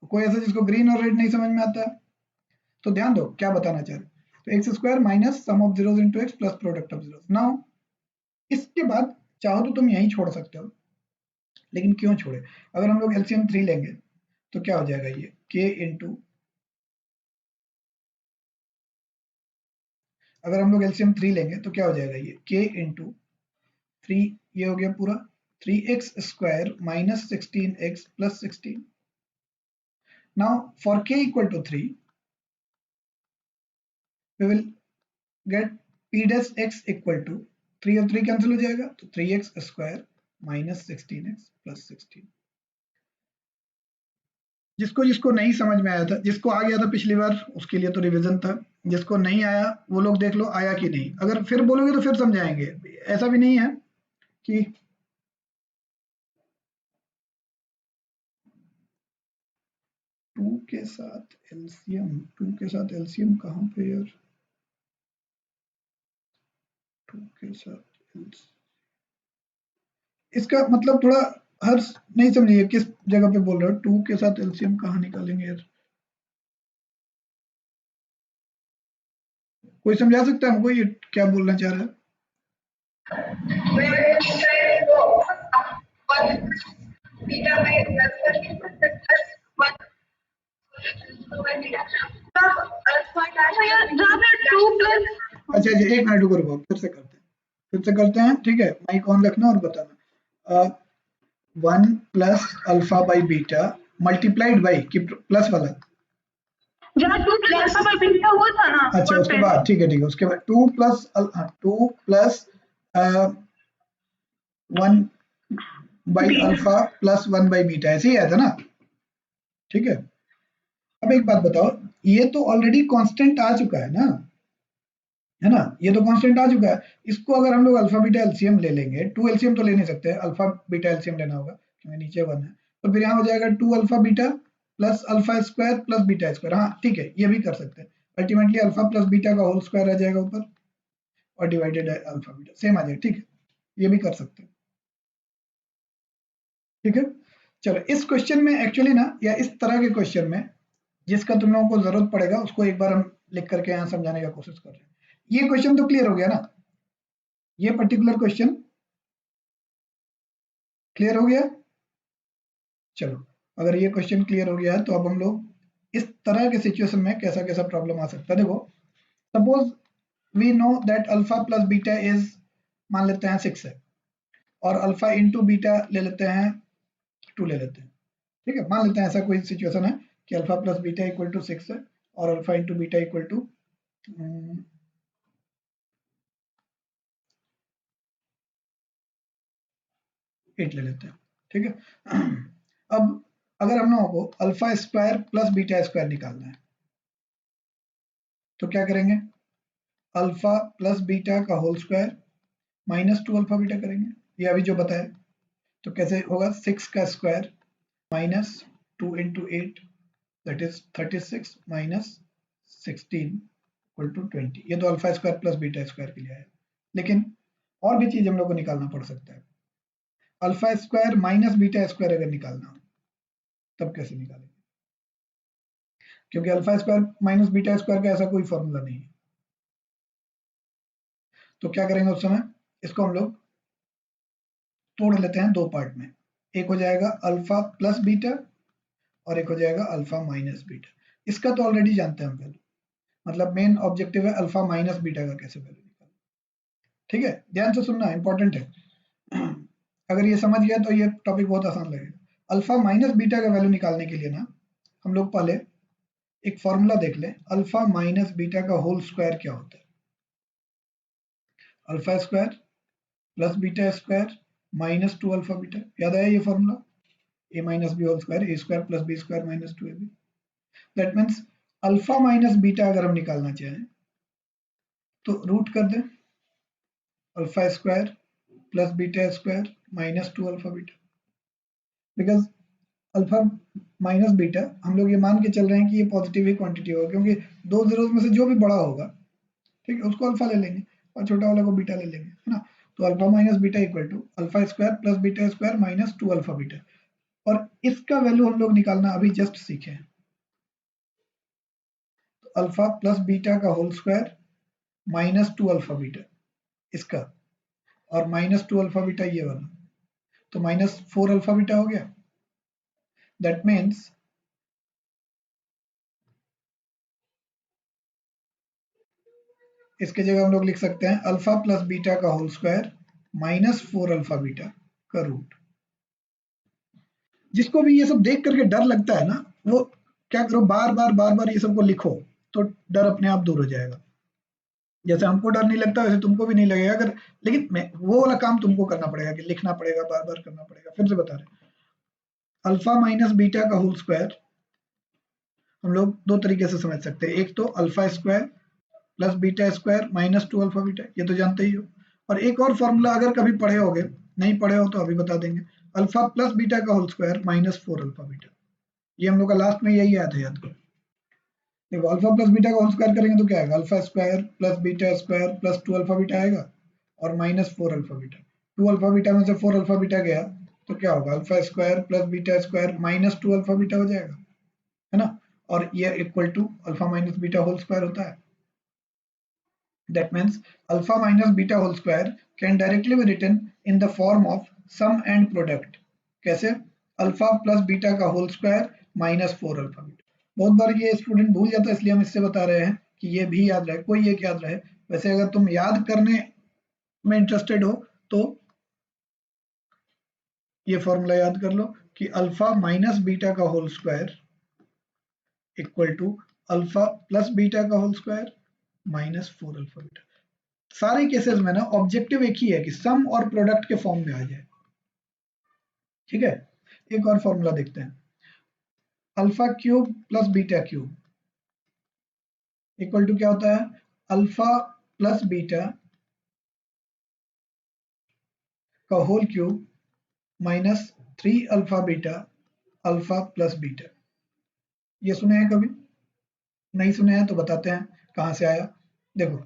कोई ऐसा जिसको ग्रीन और रेड नहीं समझ में आता है। तो ध्यान दो क्या बताना चाह रहे हैं, तो x square minus sum of zeros into x plus product of zeros. Now इसके बाद चाहो तो तुम यहीं छोड़ सकते हो, लेकिन क्यों छोड़े, अगर हम लोग एलसीएम 3 लेंगे तो क्या हो जाएगा, ये k इंटू, अगर हम लोग एलसीएम 3 लेंगे तो क्या हो जाएगा, ये k इंटू 3 ये हो गया पूरा 3x square minus 16x plus 16। Now for k equal to 3 we will get p dash x equal to 3 और 3 कैंसिल हो जाएगा, तो 3x square minus 16x plus 16। जिसको जिसको नहीं समझ में आया था, जिसको आ गया था पिछली बार उसके लिए तो रिवीजन था, जिसको नहीं आया वो लोग देख लो आया कि नहीं, अगर फिर बोलोगे तो फिर समझाएंगे, ऐसा भी नहीं है कि टू के साथ एलसीएम कहाँ पे यार, टू के साथ इसका मतलब थोड़ा हर नहीं समझिए किस जगह पे बोल रहे हो, टू के साथ एलसीएम कहाँ निकालेंगे यार, कोई समझा सकता है हमको ये क्या बोलना चाह रहा है। अच्छा एक मिनट रुको, फिर से करते हैं ठीक है, माइक ऑन रखना और बताना। 1 plus alpha by beta multiplied by कि प्लस वाला, जहाँ 2 प्लस अल्फा बाई बीटा हुआ था ना, अच्छा उसके बाद ठीक है, उसके बाद 2 plus 1 by alpha plus 1 by beta, ऐसे ही आया था ना, ठीक है। अब एक बात बताओ, ये तो ऑलरेडी कांस्टेंट आ चुका है ना, है ना, ये तो कांस्टेंट आ चुका है, इसको अगर हम लोग अल्फा बीटा एलसीएम ले लेंगे, 2 एलसीएम तो ले नहीं सकते, अल्फा बीटा एलसीएम लेना होगा क्योंकि नीचे 1 है, तो फिर यहाँ हो जाएगा 2 alpha beta plus alpha square plus beta square, हाँ ठीक है ये भी कर सकते हैं, अल्टीमेटली अल्फा प्लस बीटा का होल स्क्वायर आ जाएगा ऊपर और डिवाइडेड है अल्फा बीटा, सेम आ जाएगा, ठीक है ये भी कर सकते हैं, ठीक है। चलो इस क्वेश्चन में एक्चुअली ना, या इस तरह के क्वेश्चन में जिसका तुम लोगों को जरूरत पड़ेगा उसको एक बार हम लिख करके यहाँ समझाने का कोशिश कर रहे हैं। ये क्वेश्चन तो क्लियर हो गया ना, ये पर्टिकुलर क्वेश्चन क्लियर हो गया। चलो अगर ये क्वेश्चन क्लियर हो गया है तो अब हम लोग इस तरह के सिचुएशन में कैसा कैसा प्रॉब्लम आ सकता है। देखो suppose we know that alpha plus beta is, मान लेते हैं 6 है, और अल्फा इंटू बीटा ले लेते हैं 2 ले लेते हैं, ठीक है, मान लेते हैं ऐसा कोई सिचुएशन है कि alpha plus beta equal to 6 है और alpha into beta equal to 8 ले लेते हैं, ठीक है। अब अगर हम लोगों को alpha square plus beta square निकालना है तो क्या करेंगे, अल्फा प्लस बीटा का whole square minus 2 alpha beta करेंगे, ये अभी जो बताया। तो कैसे होगा, 6 का square minus 2 into 8 that is 36 minus 16 equal to 20। ये तो alpha square plus beta square के लिए है, लेकिन और भी चीज हम लोग को निकालना पड़ सकता है। Alpha square minus beta square अगर निकालना हो तब कैसे निकालेंगे, क्योंकि alpha square minus beta square का ऐसा कोई फॉर्मूला नहीं है। तो क्या करेंगे उस समय, इसको हम लोग तोड़ लेते हैं दो पार्ट में। एक हो जाएगा अल्फा प्लस बीटा और एक हो जाएगा अल्फा माइनस बीटा। इसका तो ऑलरेडी जानते हैं हम वैल्यू, मतलब मेन ऑब्जेक्टिव है अल्फा माइनस बीटा का कैसे वैल्यू निकालना। ठीक है, ध्यान से सुनना, इंपॉर्टेंट है। अगर ये समझ गया तो ये टॉपिक बहुत आसान लगेगा। अल्फा माइनस बीटा का वैल्यू निकालने के लिए ना हम लोग पहले एक फॉर्मूला देख लें, अल्फा माइनस बीटा का होल स्क्वायर क्या होता है। Alpha square plus beta square minus 2 alpha beta, याद आया ये formula, a minus B whole square, A square plus B square minus 2ab। That means alpha minus beta अगर हम निकालना चाहें तो रूट कर दें alpha square plus beta square minus 2 alpha beta. Because alpha minus beta हम लोग ये मान के चल रहे हैं कि ये पॉजिटिव ही क्वांटिटी होगा, क्योंकि दो जीरोस में से जो भी बड़ा होगा, ठीक है, उसको अल्फा ले लेंगे और छोटा वाला को बीटा ले लेंगे, है ना। तो alpha minus beta equal to alpha square plus beta square minus 2 alpha beta. और इसका वैल्यू हम लोग निकालना अभी जस्ट सीखे हैं। तो अल्फा प्लस बीटा का whole square minus 2 alpha beta इसका, और माइनस 2 अल्फा बीटा ये वाला, तो माइनस 4 अल्फा बीटा हो गया। दैट मीन्स इसके जगह हम लोग लिख सकते हैं अल्फा प्लस बीटा का whole square minus 4 alpha beta का रूट। जिसको भी ये सब देख करके डर लगता है ना, वो क्या करो, बार बार ये सबको लिखो, तो डर अपने आप दूर हो जाएगा। जैसे हमको डर नहीं लगता वैसे तुमको भी नहीं लगेगा। अगर लेकिन मैं वो वाला काम तुमको करना पड़ेगा कि लिखना पड़ेगा, बार बार करना पड़ेगा। फिर से बता रहे, अल्फा माइनस बीटा का होल स्क्वायर हम लोग दो तरीके से समझ सकते हैं। एक तो alpha square plus beta square minus 2 alpha beta, ये तो जानते ही हो। और एक और फॉर्मूला अगर कभी पढ़े होगे, नहीं पढ़े हो तो अभी बता देंगे, अल्फा प्लस बीटा का whole square minus 4 alpha beta. ये हम लोग का लास्ट में यही आया था, याद करो। देखो अल्फा प्लस बीटा का होल स्क्वायर करेंगे तो क्या आएगा, alpha square plus beta square plus 2 alpha beta आएगा और minus 4 alpha beta. 2 alpha beta में से 4 अल्फा बीटा गया तो क्या होगा, alpha square plus beta square minus 2 alpha beta हो जाएगा, है ना। और ये equal to alpha minus beta whole square होता है। That means alpha minus beta whole square can directly be written in the form of sum and product। कैसे, alpha plus beta का whole square minus 4 alpha beta. बहुत बार ये student भूल जाता है, इसलिए हम इससे बता रहे हैं कि ये भी याद रहे, कोई एक याद रहे। वैसे अगर तुम याद करने में इंटरेस्टेड हो तो ये फॉर्मूला याद कर लो कि अल्फा माइनस बीटा का whole square equal to alpha plus beta का whole square minus 4 alpha beta. सारे केसेस में ना ऑब्जेक्टिव एक ही है कि सम और प्रोडक्ट के फॉर्म में आ जाए। ठीक है, एक और फॉर्मूला देखते हैं, alpha cube plus beta cube equal to क्या होता है, अल्फा प्लस बीटा का whole cube minus 3 alpha beta alpha plus beta. ये सुने हैं कभी, नहीं सुने हैं तो बताते हैं कहां से आया। देखो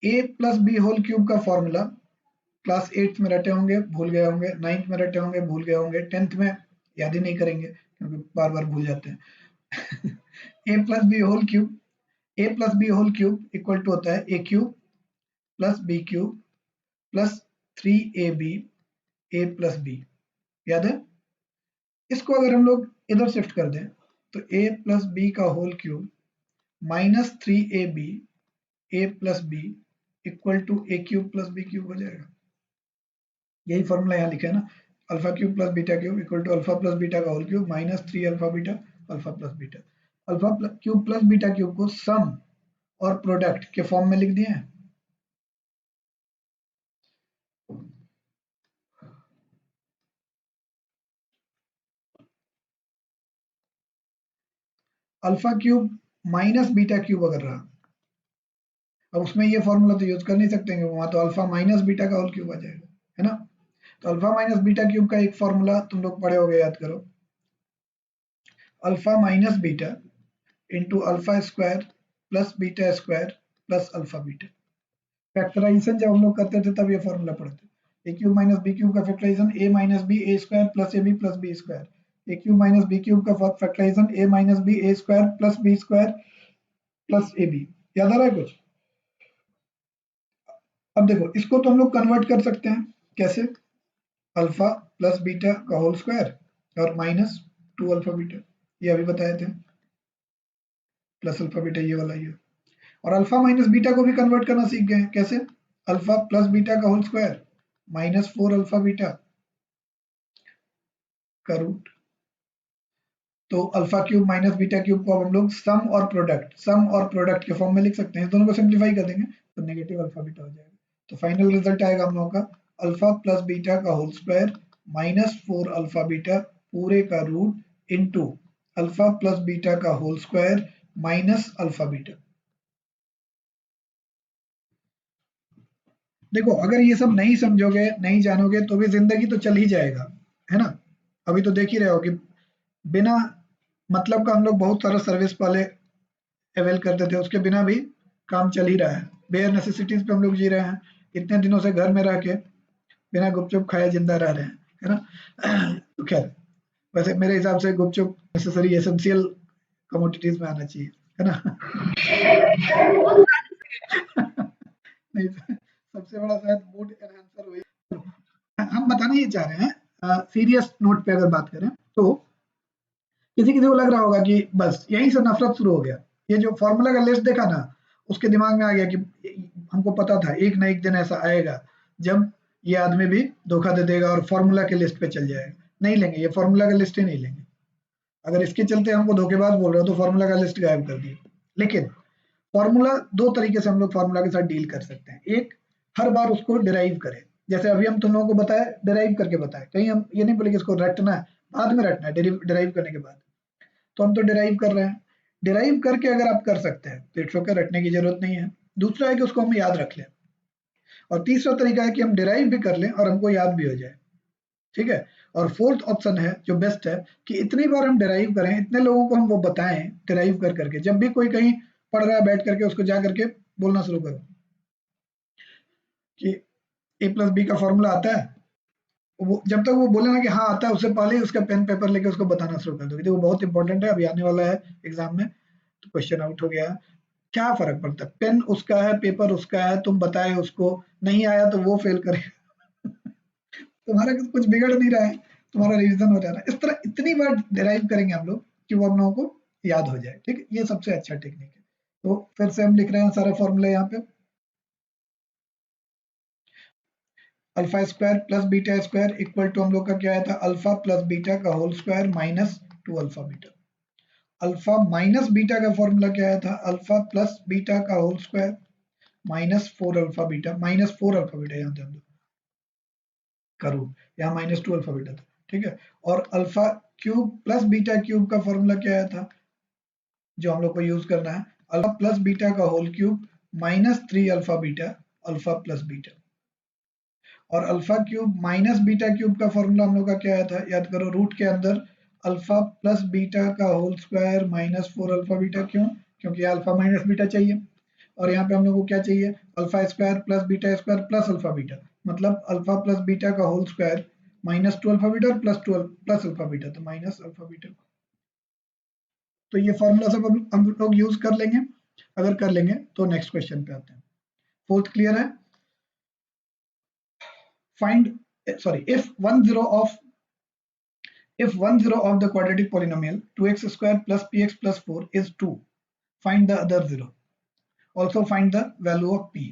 a plus B whole cube का फॉर्मूला क्लास 8th में रटे होंगे, भूल गए होंगे, 9th में रटे होंगे, भूल गए होंगे, 10th में याद ही नहीं करेंगे क्योंकि बार बार भूल जाते हैं। a plus B whole cube, a plus B whole cube equal to होता है a cube plus B cube plus 3ab a plus B, याद है। इसको अगर हम लोग इधर शिफ्ट कर दें तो a प्लस बी का whole cube minus 3ab a plus b equal to a cube plus B cube हो जाएगा। यही फॉर्मूला यहाँ लिखा है ना, alpha cube plus beta cube equal to alpha plus beta का whole cube minus 3 alpha beta alpha plus beta. Alpha cube plus beta cube को sum और प्रोडक्ट के फॉर्म में लिख दिए हैं। Alpha cube minus beta cube अगर रहा, अब उसमें ये फॉर्मूला तो यूज कर नहीं सकते हैं, वहां तो अल्फा माइनस बीटा का होल क्यूब आ जाएगा, है ना। तो अल्फा माइनस बीटा क्यूब का एक फॉर्मूला तुम लोग पढ़े होगे, याद करो, alpha minus beta into alpha square plus beta square plus alpha beta. Factorisation जब हम लोग करते थे तब ये फॉर्मूला पढ़ते, a cube minus b cube का factorisation a minus b a square plus a b plus B square, a cube minus b cube का factorisation a minus b a square plus B square plus a b. याद आ रहा है कुछ? अब देखो इसको तो हम लोग कन्वर्ट कर सकते हैं, कैसे? अल्फा प्लस बीटा का होल स्क्वायर और माइनस 2 अल्फा बीटा, ये अभी बताए थे, प्लस अल्फा बीटा ये वाला ये। और अल्फा माइनस बीटा को भी कन्वर्ट करना सीख गए हैं, कैसे? अल्फा प्लस बीटा का whole square minus 4 alpha beta का रूट। तो alpha cube minus beta cube को अब हम लोग सम और प्रोडक्ट के फॉर्म में लिख सकते हैं। दोनों को सिंप्लीफाई कर देंगे तो नेगेटिव अल्फा बीटा हो जाएगा। तो फाइनल रिजल्ट आएगा हम लोगों का अल्फा प्लस बीटा का whole square minus 4 alpha beta पूरे का root into alpha plus beta का whole square minus alpha beta. देखो अगर ये सब नहीं समझोगे, नहीं जानोगे तो भी जिंदगी तो चल ही जाएगा, है ना। अभी तो देख ही रहे हो कि बिना मतलब का हम लोग बहुत सारा सर्विस पहले अवेल करते थे, उसके बिना भी काम चल ही रहा है। बेयर नेसेसिटीज पे हम लोग जी रहे हैं, इतने दिनों से घर में रह के बिना गुपचुप खाए जिंदा रह रहे हैं, है ना। तो खैर वैसे मेरे हिसाब से गुपचुप नेसेसरी एसेंशियल कमोडिटीज में आना चाहिए, है ना। नहीं सबसे बड़ा शायद मूड एनहांसर वही। हम बताना ये चाह रहे हैं सीरियस नोट पे अगर बात करें तो किसी किसी को लग रहा होगा कि बस यहीं से नफरत शुरू हो गया। ये जो फॉर्मूला का लिस्ट देखा ना, उसके दिमाग में आ गया कि हमको पता था एक ना एक दिन ऐसा आएगा जब ये आदमी भी धोखा दे देगा और फॉर्मूला के लिस्ट पे चल जाएगा। नहीं लेंगे, ये फॉर्मूला का लिस्ट ही नहीं लेंगे। अगर इसके चलते हमको धोखेबाज बोल रहे हो तो फॉर्मूला का लिस्ट गायब कर दिए। लेकिन फॉर्मूला दो तरीके से हम लोग फॉर्मूला के साथ डील कर सकते हैं। एक, हर बार उसको डिराइव करें, जैसे अभी हम तुम लोगों को बताया डिराइव करके बताए, कहीं हम ये नहीं बोले कि इसको रटना है, बाद में रटना है डिराइव करने के बाद। तो हम तो डिराइव कर रहे हैं, डिराइव करके अगर आप कर सकते हैं तो इट्स ओके, रटने की जरूरत नहीं है। दूसरा है कि उसको हम याद रख लें, और तीसरा तरीका है कि हम डिराइव भी कर लें और हमको याद भी हो जाए, ठीक है। और फोर्थ ऑप्शन है जो बेस्ट है कि इतनी बार हम डिराइव करें, इतने लोगों को हम वो बताएं डिराइव कर करके, जब भी कोई कहीं पढ़ रहा है बैठ करके उसको जा करके बोलना शुरू करो कि ए प्लस बी का फॉर्मूला आता है। वो जब तक वो बोले ना कि हाँ आता है, उससे पहले ही उसका पेन पेपर लेके उसको बताना शुरू कर दो। देखो बहुत इंपॉर्टेंट है, अभी आने वाला है एग्जाम में, तो क्वेश्चन आउट हो गया, क्या फर्क पड़ता है, पेन उसका है पेपर उसका है, तुम बताए उसको, नहीं आया तो वो फेल करेगा। तुम्हारा कुछ बिगड़ नहीं रहा है, तुम्हारा रिवीजन हो जा रहा है। इस तरह इतनी बार डिराइव करेंगे हम लोग कि वो हम लोगों को याद हो जाए, ठीक है। ये सबसे अच्छा टेक्निक है। तो फिर से हम लिख रहे हैं सारा फॉर्मूला यहाँ पे, alpha square plus beta square equal to हम लोग का क्या आया था, अल्फा प्लस बीटा का whole square minus 2 alpha beta. Alpha minus beta का फॉर्मूला क्या आया था, अल्फा प्लस बीटा का whole square minus 4 alpha beta, minus 4 alpha beta यहाँ ध्यान दो करूँ, यहाँ माइनस 2 अल्फा बीटा था, ठीक है। और alpha cube plus beta cube का फॉर्मूला क्या आया था, जो हम लोग को यूज करना है, अल्फा प्लस बीटा का whole cube minus 3 alpha beta alpha plus beta. और alpha cube minus beta cube का फॉर्मूला हम लोग का क्या आया था, याद करो, रूट के अंदर अल्फा प्लस बीटा का whole square minus 4 alpha beta. क्यों? क्योंकि अल्फा माइनस बीटा चाहिए, और यहाँ पे हम लोग को क्या चाहिए, alpha square plus beta square plus alpha beta, मतलब अल्फा प्लस बीटा का whole square minus 2 alpha beta और प्लस अल्फा बीटा, तो माइनस अल्फा बीटा। तो ये फॉर्मूला सब हम लोग यूज कर लेंगे। अगर कर लेंगे तो नेक्स्ट क्वेश्चन पे आते हैं। फोर्थ क्लियर है? Find, sorry, if one zero of the quadratic polynomial 2x square plus px plus 4 is 2, find the other zero. Also find the value of p.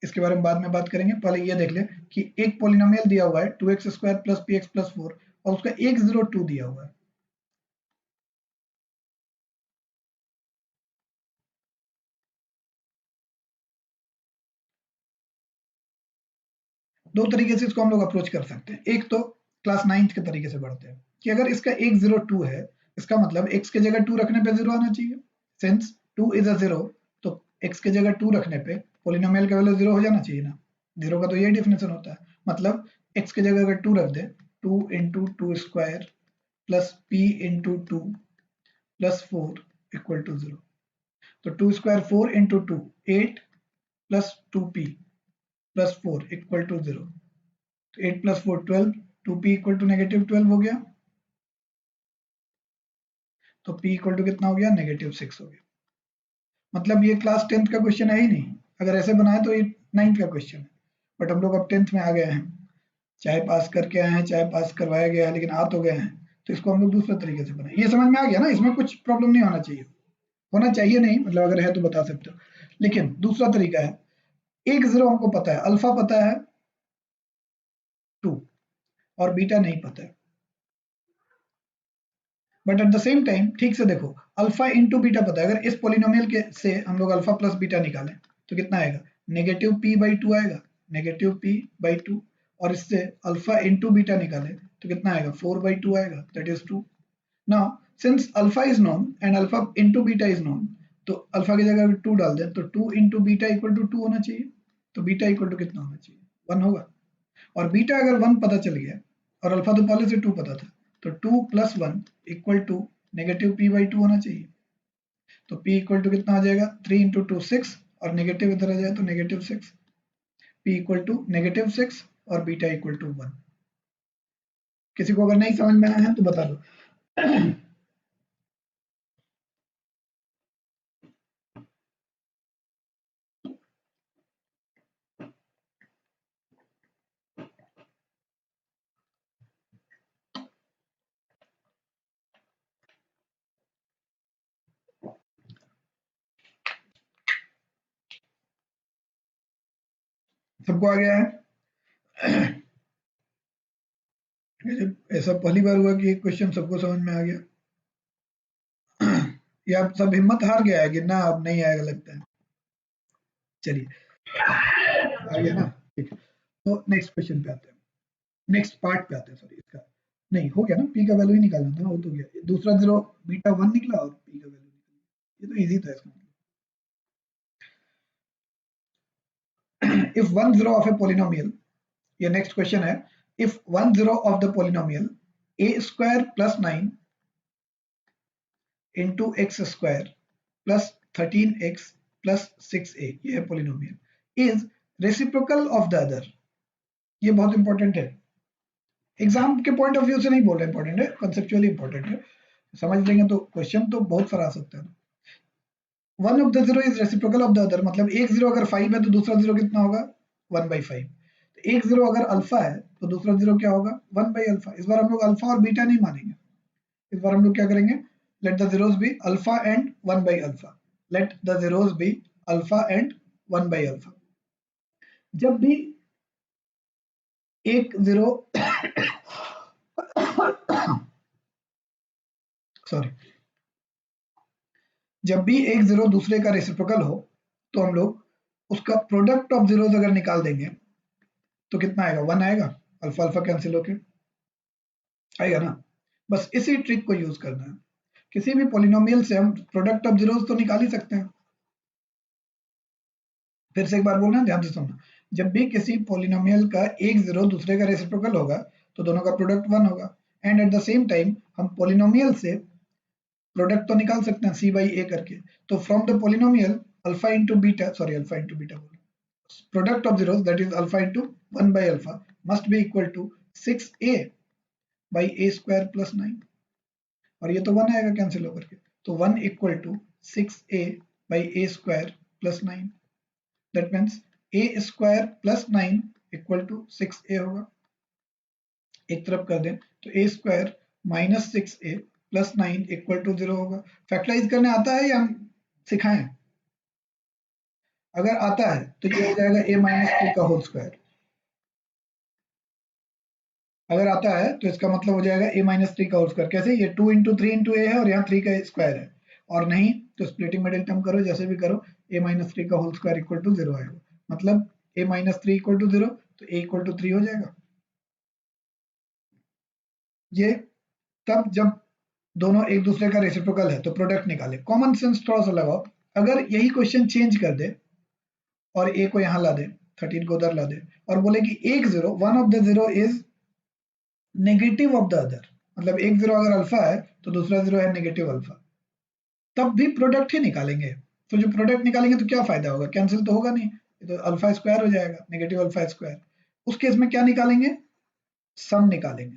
इसके बारे में बाद में बात करेंगे, पहले ये देख ले कि एक पोलिनोमियल दिया हुआ है 2x square plus px plus 4 और उसका एक जीरो 2 दिया हुआ है। दो तरीके से इसको हम लोग अप्रोच कर सकते हैं। एक तो क्लास 9th के तरीके से बढ़ते हैं कि अगर इसका 102 है, इसका मतलब x के जगह 2 रखने पे 0 आना चाहिए। सिंस 2 इज अ 0, तो x के जगह 2 रखने पे पॉलिनोमियल का वैल्यू 0 हो जाना चाहिए ना। 0 का तो यही डेफिनेशन होता है। मतलब x के जगह अगर 2 रख दे, 2 into 2 square plus p into 2 plus 4 equal to 0। तो 2 square 4 into 2 8 plus 2p plus 4 equal to 0। तो 8 plus 4 12, 2p equal to negative 12 हो गया। तो p इक्वल टू कितना हो गया, नेगेटिव 6 हो गया। मतलब ये क्लास 10th का क्वेश्चन है ही नहीं। अगर ऐसे बनाए तो ये 9th का क्वेश्चन है, बट हम लोग अब 10th में आ गए हैं, चाहे पास करके आए हैं चाहे पास करवाया गया है, लेकिन आ तो गए हैं, तो इसको हम लोग दूसरे तरीके से बनाए। ये समझ में आ गया ना, इसमें कुछ प्रॉब्लम नहीं होना चाहिए। होना चाहिए नहीं, मतलब अगर है तो बता सकते हो। लेकिन दूसरा तरीका है, एक 0 हमको पता है, अल्फा पता है 2 और बीटा नहीं पता है, but at the same time ठीक से देखो, अल्फा इंटू बीटा पता है। अगर इस पोलिनोमियल के से हम लोग अल्फा प्लस बीटा निकालें तो कितना आएगा, नेगेटिव p बाई 2 आएगा, नेगेटिव p बाई 2। और इससे अल्फा इंटू बीटा निकालें तो कितना आएगा, 4 बाई 2 आएगा, that is 2। Now since alpha is known and alpha into beta is known, तो अल्फा की जगह अगर 2 डाल दें तो 2 इंटू बीटा इक्वल टू 2 होना चाहिए। तो बीटा इक्वल टू कितना होना चाहिए, 1 होगा। और बीटा अगर 1 पता चल गया और अल्फा तो पहले से 2 पता था, तो 2 plus 1 equal to negative p by 2 होना चाहिए। तो p इक्वल टू कितना आ जाएगा, 3 इंटू 2 6, और नेगेटिव इधर आ जाए तो negative 6। p equal to negative 6 और बीटा इक्वल टू 1। किसी को अगर नहीं समझ में आया है तो बता दो। सबको आ गया है? ऐसा पहली बार हुआ कि एक क्वेश्चन सबको समझ में आ गया। या आप सब हिम्मत हार गया है कि ना अब नहीं आएगा लगता है? चलिए आ गया ना, ठीक है। तो नेक्स्ट क्वेश्चन पे आते हैं, नेक्स्ट पार्ट पे आते हैं। सॉरी, इसका नहीं हो गया ना, p का वैल्यू ही निकालना था ना, वो तो गया। दूसरा 0 बीटा 1 निकला और p का वैल्यू निकला, ये तो इजी था इसका। if one zero of a polynomial, ये नेक्स्ट क्वेश्चन है, if one zero of the polynomial a square plus 9 into x square plus 13x plus 6a, ये है polynomial, is reciprocal of the other। ये बहुत important है, exam के point of view से नहीं बोल रहे, इंपॉर्टेंट है, कंसेप्चुअली इंपॉर्टेंट है। समझ लेंगे तो क्वेश्चन तो बहुत सारा आ सकता है। One of the zero is reciprocal of the other, मतलब एक जीरो अगर 5 है तो दूसरा जीरो कितना होगा, 1/5। तो एक जीरो अगर अल्फा है तो दूसरा जीरो क्या होगा, 1/अल्फा। इस बार हम लोग अल्फा और बीटा नहीं मानेंगे, इस बार हम लोग क्या करेंगे, let the zeros be alpha and 1/अल्फा। Let the zeros be alpha and 1/अल्फा। जब भी एक जीरो सॉरी, जब भी एक जीरो दूसरे का रेसिप्रोकल हो तो हम लोग उसका प्रोडक्ट ऑफ जीरोस अगर निकाल देंगे तो कितना आएगा, 1 आएगा, अल्फा अल्फा कैंसिल होके आएगा ना। बस इसी ट्रिक को यूज करना है। किसी भी पॉलिनोमियल से हम प्रोडक्ट ऑफ जीरोस तो निकाल ही सकते हैं। फिर से एक बार बोलना, ध्यान से सुनना, जब भी किसी पॉलिनोमियल का एक जीरो दूसरे का रेसिप्रोकल होगा तो दोनों का प्रोडक्ट 1 होगा। And at the same time हम पॉलिनोमियल से प्रोडक्ट तो निकाल सकते हैं c बाई a करके। तो from the polynomial alpha into beta, sorry alpha into beta बोल, product of zeros, that is alpha into 1/alpha, must be equal to 6a by a square plus 9। और ये तो 1 आएगा कैंसिल होकर के, तो 1 equal to 6a by a square plus 9। That means a square plus 9 equal to 6a होगा। एक तरफ कर दें तो a square minus 6a plus 9 equal to 0 होगा। फैक्टराइज करने आता है या हम सिखाएं? अगर आता है तो ये हो जाएगा a माइनस 3 का होल स्क्वायर। अगर आता है तो इसका मतलब हो जाएगा a माइनस 3 का होल स्क्वायर। कैसे, ये 2 इंटू 3 इंटू ए है और यहाँ 3 का स्क्वायर है, और नहीं तो स्प्लिटिंग मिडिल टर्म करो, जैसे भी करो, a माइनस 3 का होल स्क्वायर इक्वल टू 0 आएगा। मतलब a माइनस 3 इक्वल टू 0, तो a इक्वल टू 3 हो जाएगा। ये तब जब दोनों एक दूसरे का रेसिप्रोकल है तो प्रोडक्ट निकाले। कॉमन सेंस थोड़ा सा लगाओ, अगर यही क्वेश्चन चेंज कर दे और ए को यहाँ ला दे, 13 को उधर ला दे और बोले कि एक zero, one of the zero is negative of the other, मतलब एक जीरो अगर अल्फा है तो दूसरा जीरो है नेगेटिव अल्फा, तब भी प्रोडक्ट ही निकालेंगे। तो जो प्रोडक्ट निकालेंगे तो क्या फायदा होगा, कैंसिल तो होगा नहीं, तो अल्फा स्क्वायर हो जाएगा, नेगेटिव अल्फा स्क्वायर। उस केस में क्या निकालेंगे, सम निकालेंगे।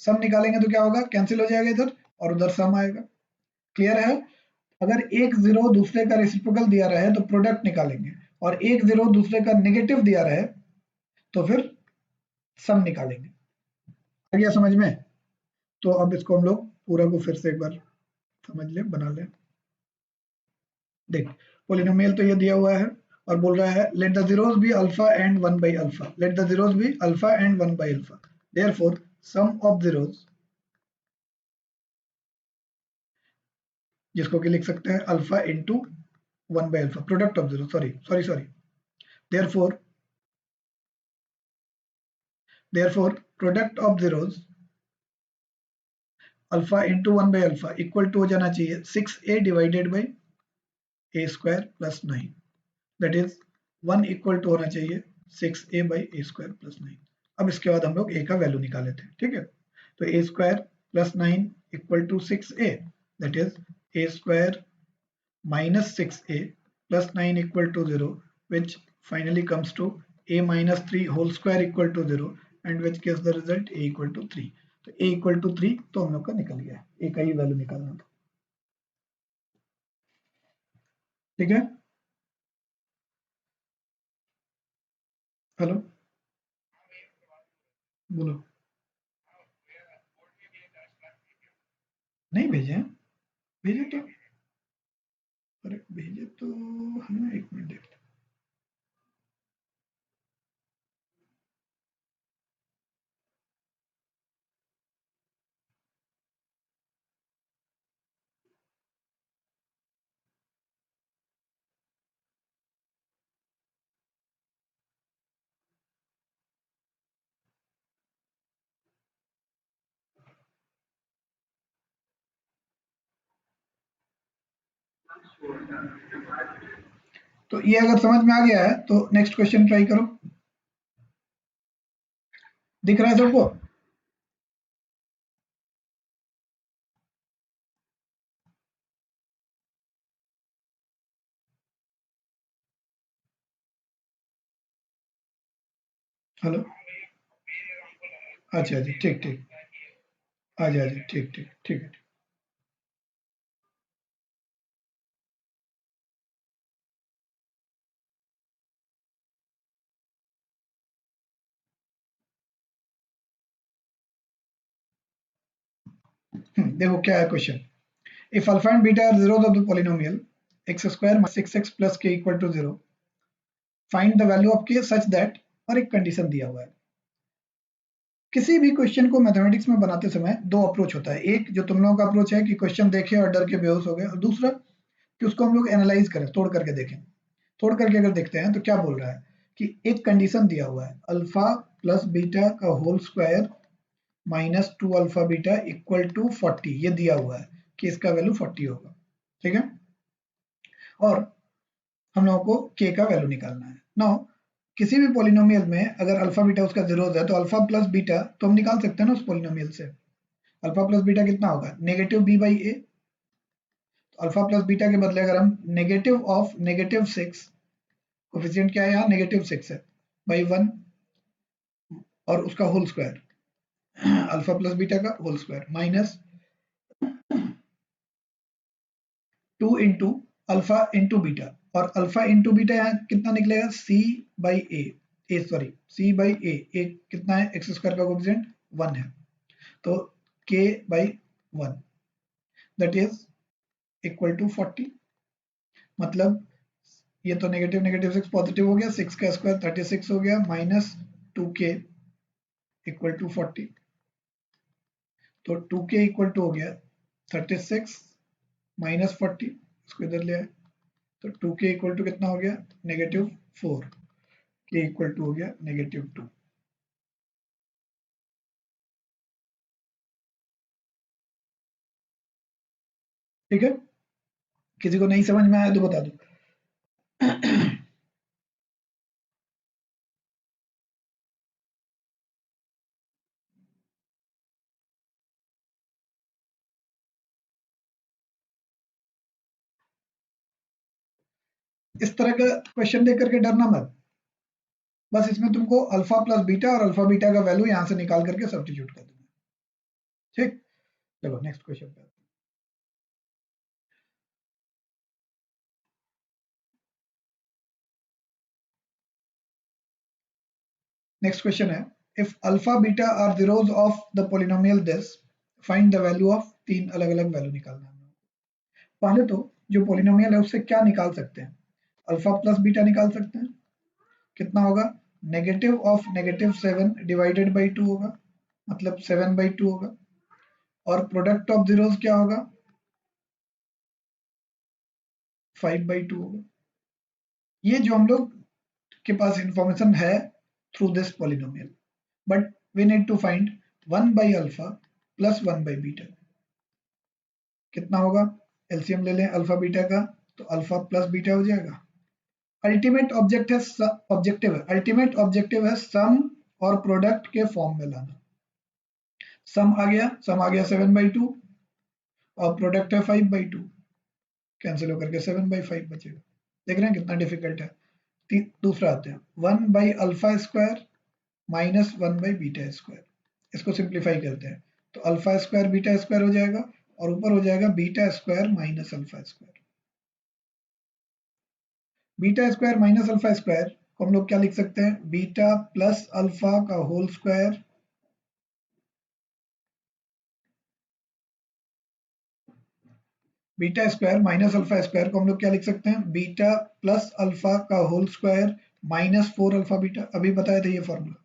सम निकालेंगे तो क्या होगा, कैंसिल हो जाएगा इधर और उधर सम आएगा। क्लियर है? अगर एक जीरो दूसरे का रेसिप्रोकल दिया रहे तो प्रोडक्ट निकालेंगे, और एक जीरो दूसरे का नेगेटिव दिया रहे तो फिर सम निकालेंगे। आ गया समझ में? तो अब इसको हम लोग पूरा को फिर से एक बार समझ ले, बना ले। देख, पोलिनोमियल तो ये दिया हुआ है और बोल रहा है let the zeros be alpha and 1 by alpha, let the zeros be alpha and 1 by alpha, therefore sum of zeros, जिसको कि लिख सकते हैं alpha into 1 by alpha, product of zero, sorry, therefore product of zeros alpha into 1 by alpha equal to हो जाना चाहिए 6a divided by a square plus 9, that is 1 equal to होना चाहिए 6a by a square plus 9। अब इसके बाद हम लोग a का वैल्यू निकाले थे, ठीक है? तो a square plus 9 equal to 6a, that is a square minus 6a plus 9 equal to 0, which finally comes to a minus 3 whole square equal to 0, and which gives the result a equal to 3। तो a equal to 3 तो हम लोग का निकल गया, a का ही value निकालना था, ठीक है? हेलो, बोलो। नहीं भेजे हैं? भेजे तो, अरे भेजे तो हमें, एक मिनट देखते। तो ये अगर समझ में आ गया है तो नेक्स्ट क्वेश्चन ट्राई करो। दिख रहा है सबको? हेलो, अच्छा जी, ठीक ठीक, आ जा, ठीक ठीक ठीक है। देखो क्या है question. If alpha and beta are zeros of the polynomial x square minus 6x plus k equal to 0, find the value of k such that, और एक कंडीशन दिया हुआ है। किसी भी क्वेश्चन को मैथमेटिक्स में बनाते समय दो अप्रोच होता है, एक जो तुम लोगों का अप्रोच है कि क्वेश्चन देखे और डर के बेहोश हो गए, और दूसरा कि उसको हम लोग एनालाइज करें, तोड़ करके देखें। तोड़ करके अगर देखते हैं तो क्या बोल रहा है कि एक कंडीशन दिया हुआ है अल्फा प्लस बीटा का whole square minus 2 alpha beta equal to 40, ये दिया हुआ है कि इसका वैल्यू 40 होगा, ठीक है? और हम लोगों को k का वैल्यू निकालना है। नाउ किसी भी पॉलिनोमियल में अगर अल्फा बीटा उसका जीरोस है तो अल्फा प्लस बीटा तो हम निकाल सकते हैं ना उस पॉलिनोमियल से। अल्फा प्लस बीटा कितना होगा, नेगेटिव b बाई ए। तो अल्फा प्लस बीटा के बदले अगर हम नेगेटिव ऑफ नेगेटिव 6, कोफिशिएंट क्या है यहाँ, नेगेटिव 6 है, बाई 1 और उसका whole square, alpha plus beta का whole square minus 2 into alpha into beta, और अल्फा इंटू बीटा यहाँ कितना निकलेगा, c by a, sorry c by a कितना है, एक्स स्क्वायर का कोफिशिएंट 1 है, तो k by 1 that is equal to 40। मतलब ये तो नेगेटिव नेगेटिव 6 पॉजिटिव हो गया, 6 का स्क्वायर 36 हो गया, माइनस 2k इक्वल टू 40, तो 2k इक्वल टू हो गया 36 माइनस 40, इसको इधर ले आए तो 2k इक्वल टू कितना हो गया, -4, k इक्वल टू हो गया -2। ठीक है, किसी को नहीं समझ में आया तो बता दो। इस तरह का क्वेश्चन देख करके डरना मत, बस इसमें तुमको अल्फा प्लस बीटा और अल्फा बीटा का वैल्यू यहां से निकाल करके सब्स्टिट्यूट कर देना। ठीक, चलो नेक्स्ट क्वेश्चन पे। नेक्स्ट क्वेश्चन है, if alpha beta are the roots of the polynomial this, find the value of. तीन अलग अलग वैल्यू निकालना है। पहले तो जो पोलिनोमियल है उससे क्या निकाल सकते हैं, अल्फा प्लस बीटा निकाल सकते हैं। कितना होगा, नेगेटिव ऑफ -7 डिवाइडेड बाई 2 होगा, मतलब 7/2 होगा। और प्रोडक्ट ऑफ जीरोस क्या होगा, 5/2 होगा। ये जो हम लोग के पास इंफॉर्मेशन है through this polynomial, but we need to find 1 by alpha plus 1 by beta. कितना होगा, एलसीएम ले लें अल्फा बीटा का, तो अल्फा प्लस बीटा हो जाएगा। अल्टीमेट ऑब्जेक्टिव है सम और प्रोडक्ट के फॉर्म में लाना। सम आ गया 7/2 और प्रोडक्ट है 5/2, कैंसिल होकर के 7/5 बचेगा। देख रहे हैं कितना डिफिकल्ट है। दूसरा आते हैं 1 by alpha square minus 1 by beta square. इसको सिंप्लीफाई करते हैं तो अल्फा स्क्वायर बीटा स्क्वायर हो जाएगा और ऊपर हो जाएगा beta square minus alpha square. Beta square minus alpha square को हम लोग क्या लिख सकते हैं, बीटा प्लस अल्फा का whole square beta square minus alpha square को हम लोग क्या लिख सकते हैं, बीटा प्लस अल्फा का whole square minus 4 alpha beta, अभी बताया था ये formula,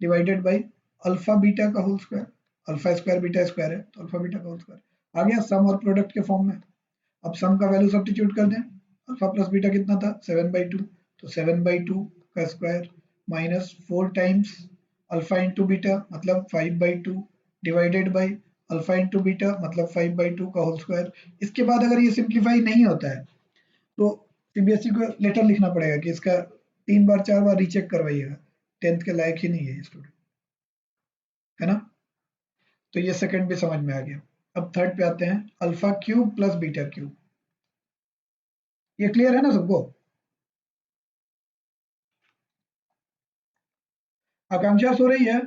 divided by alpha beta का whole square. Alpha square beta square है तो अल्फा बीटा का होल स्क्वायर आ गया सम और प्रोडक्ट के फॉर्म में। अब सम का वैल्यू सब्स्टिट्यूट कर दें, अल्फा प्लस बीटा कितना था 7/2, तो 7/2 का square minus 4 times alpha into beta मतलब 5/2 divided by alpha into beta मतलब 5/2 का होल स्क्वायर। इसके बाद अगर ये सिंप्लीफाई नहीं होता है तो सीबीएसई को लेटर लिखना पड़ेगा कि इसका 3 बार 4 बार रीचेक करवाइएगा, 10th के लायक ही नहीं है स्टूडेंट, है ना। तो ये सेकंड भी समझ में आ गया। अब थर्ड पे आते हैं, alpha cube plus beta cube. ये क्लियर है ना सबको, आकांक्षा सो रही है,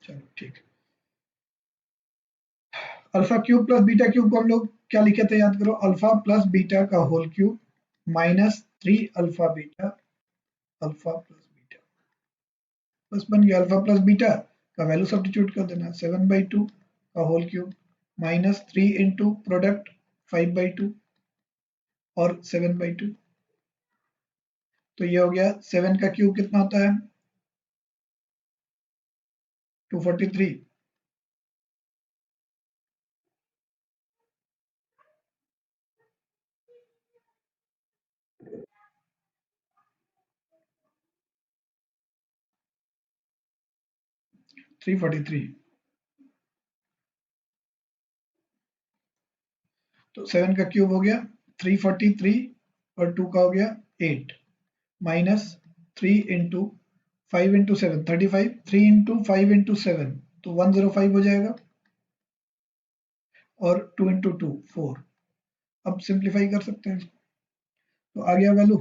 चलो ठीक। Alpha cube plus beta cube को हम लोग क्या लिखे थे, याद करो, अल्फा प्लस बीटा का whole cube minus 3 alpha beta alpha plus beta, बस बन गया। अल्फा प्लस बीटा का वैल्यू सब्स्टिट्यूट कर देना, 7/2 का whole cube minus 3 into product 5/2 और 7/2, तो ये हो गया 7 का क्यूब कितना होता है 243, तो 7 का क्यूब हो गया 343 और 2 का हो गया 8 minus 3 into 5 into 7 35, 3 into 5 into 7 तो 105 हो जाएगा और 2 इंटू 2 4। अब सिंप्लीफाई कर सकते हैं इसको, तो आ गया वैल्यू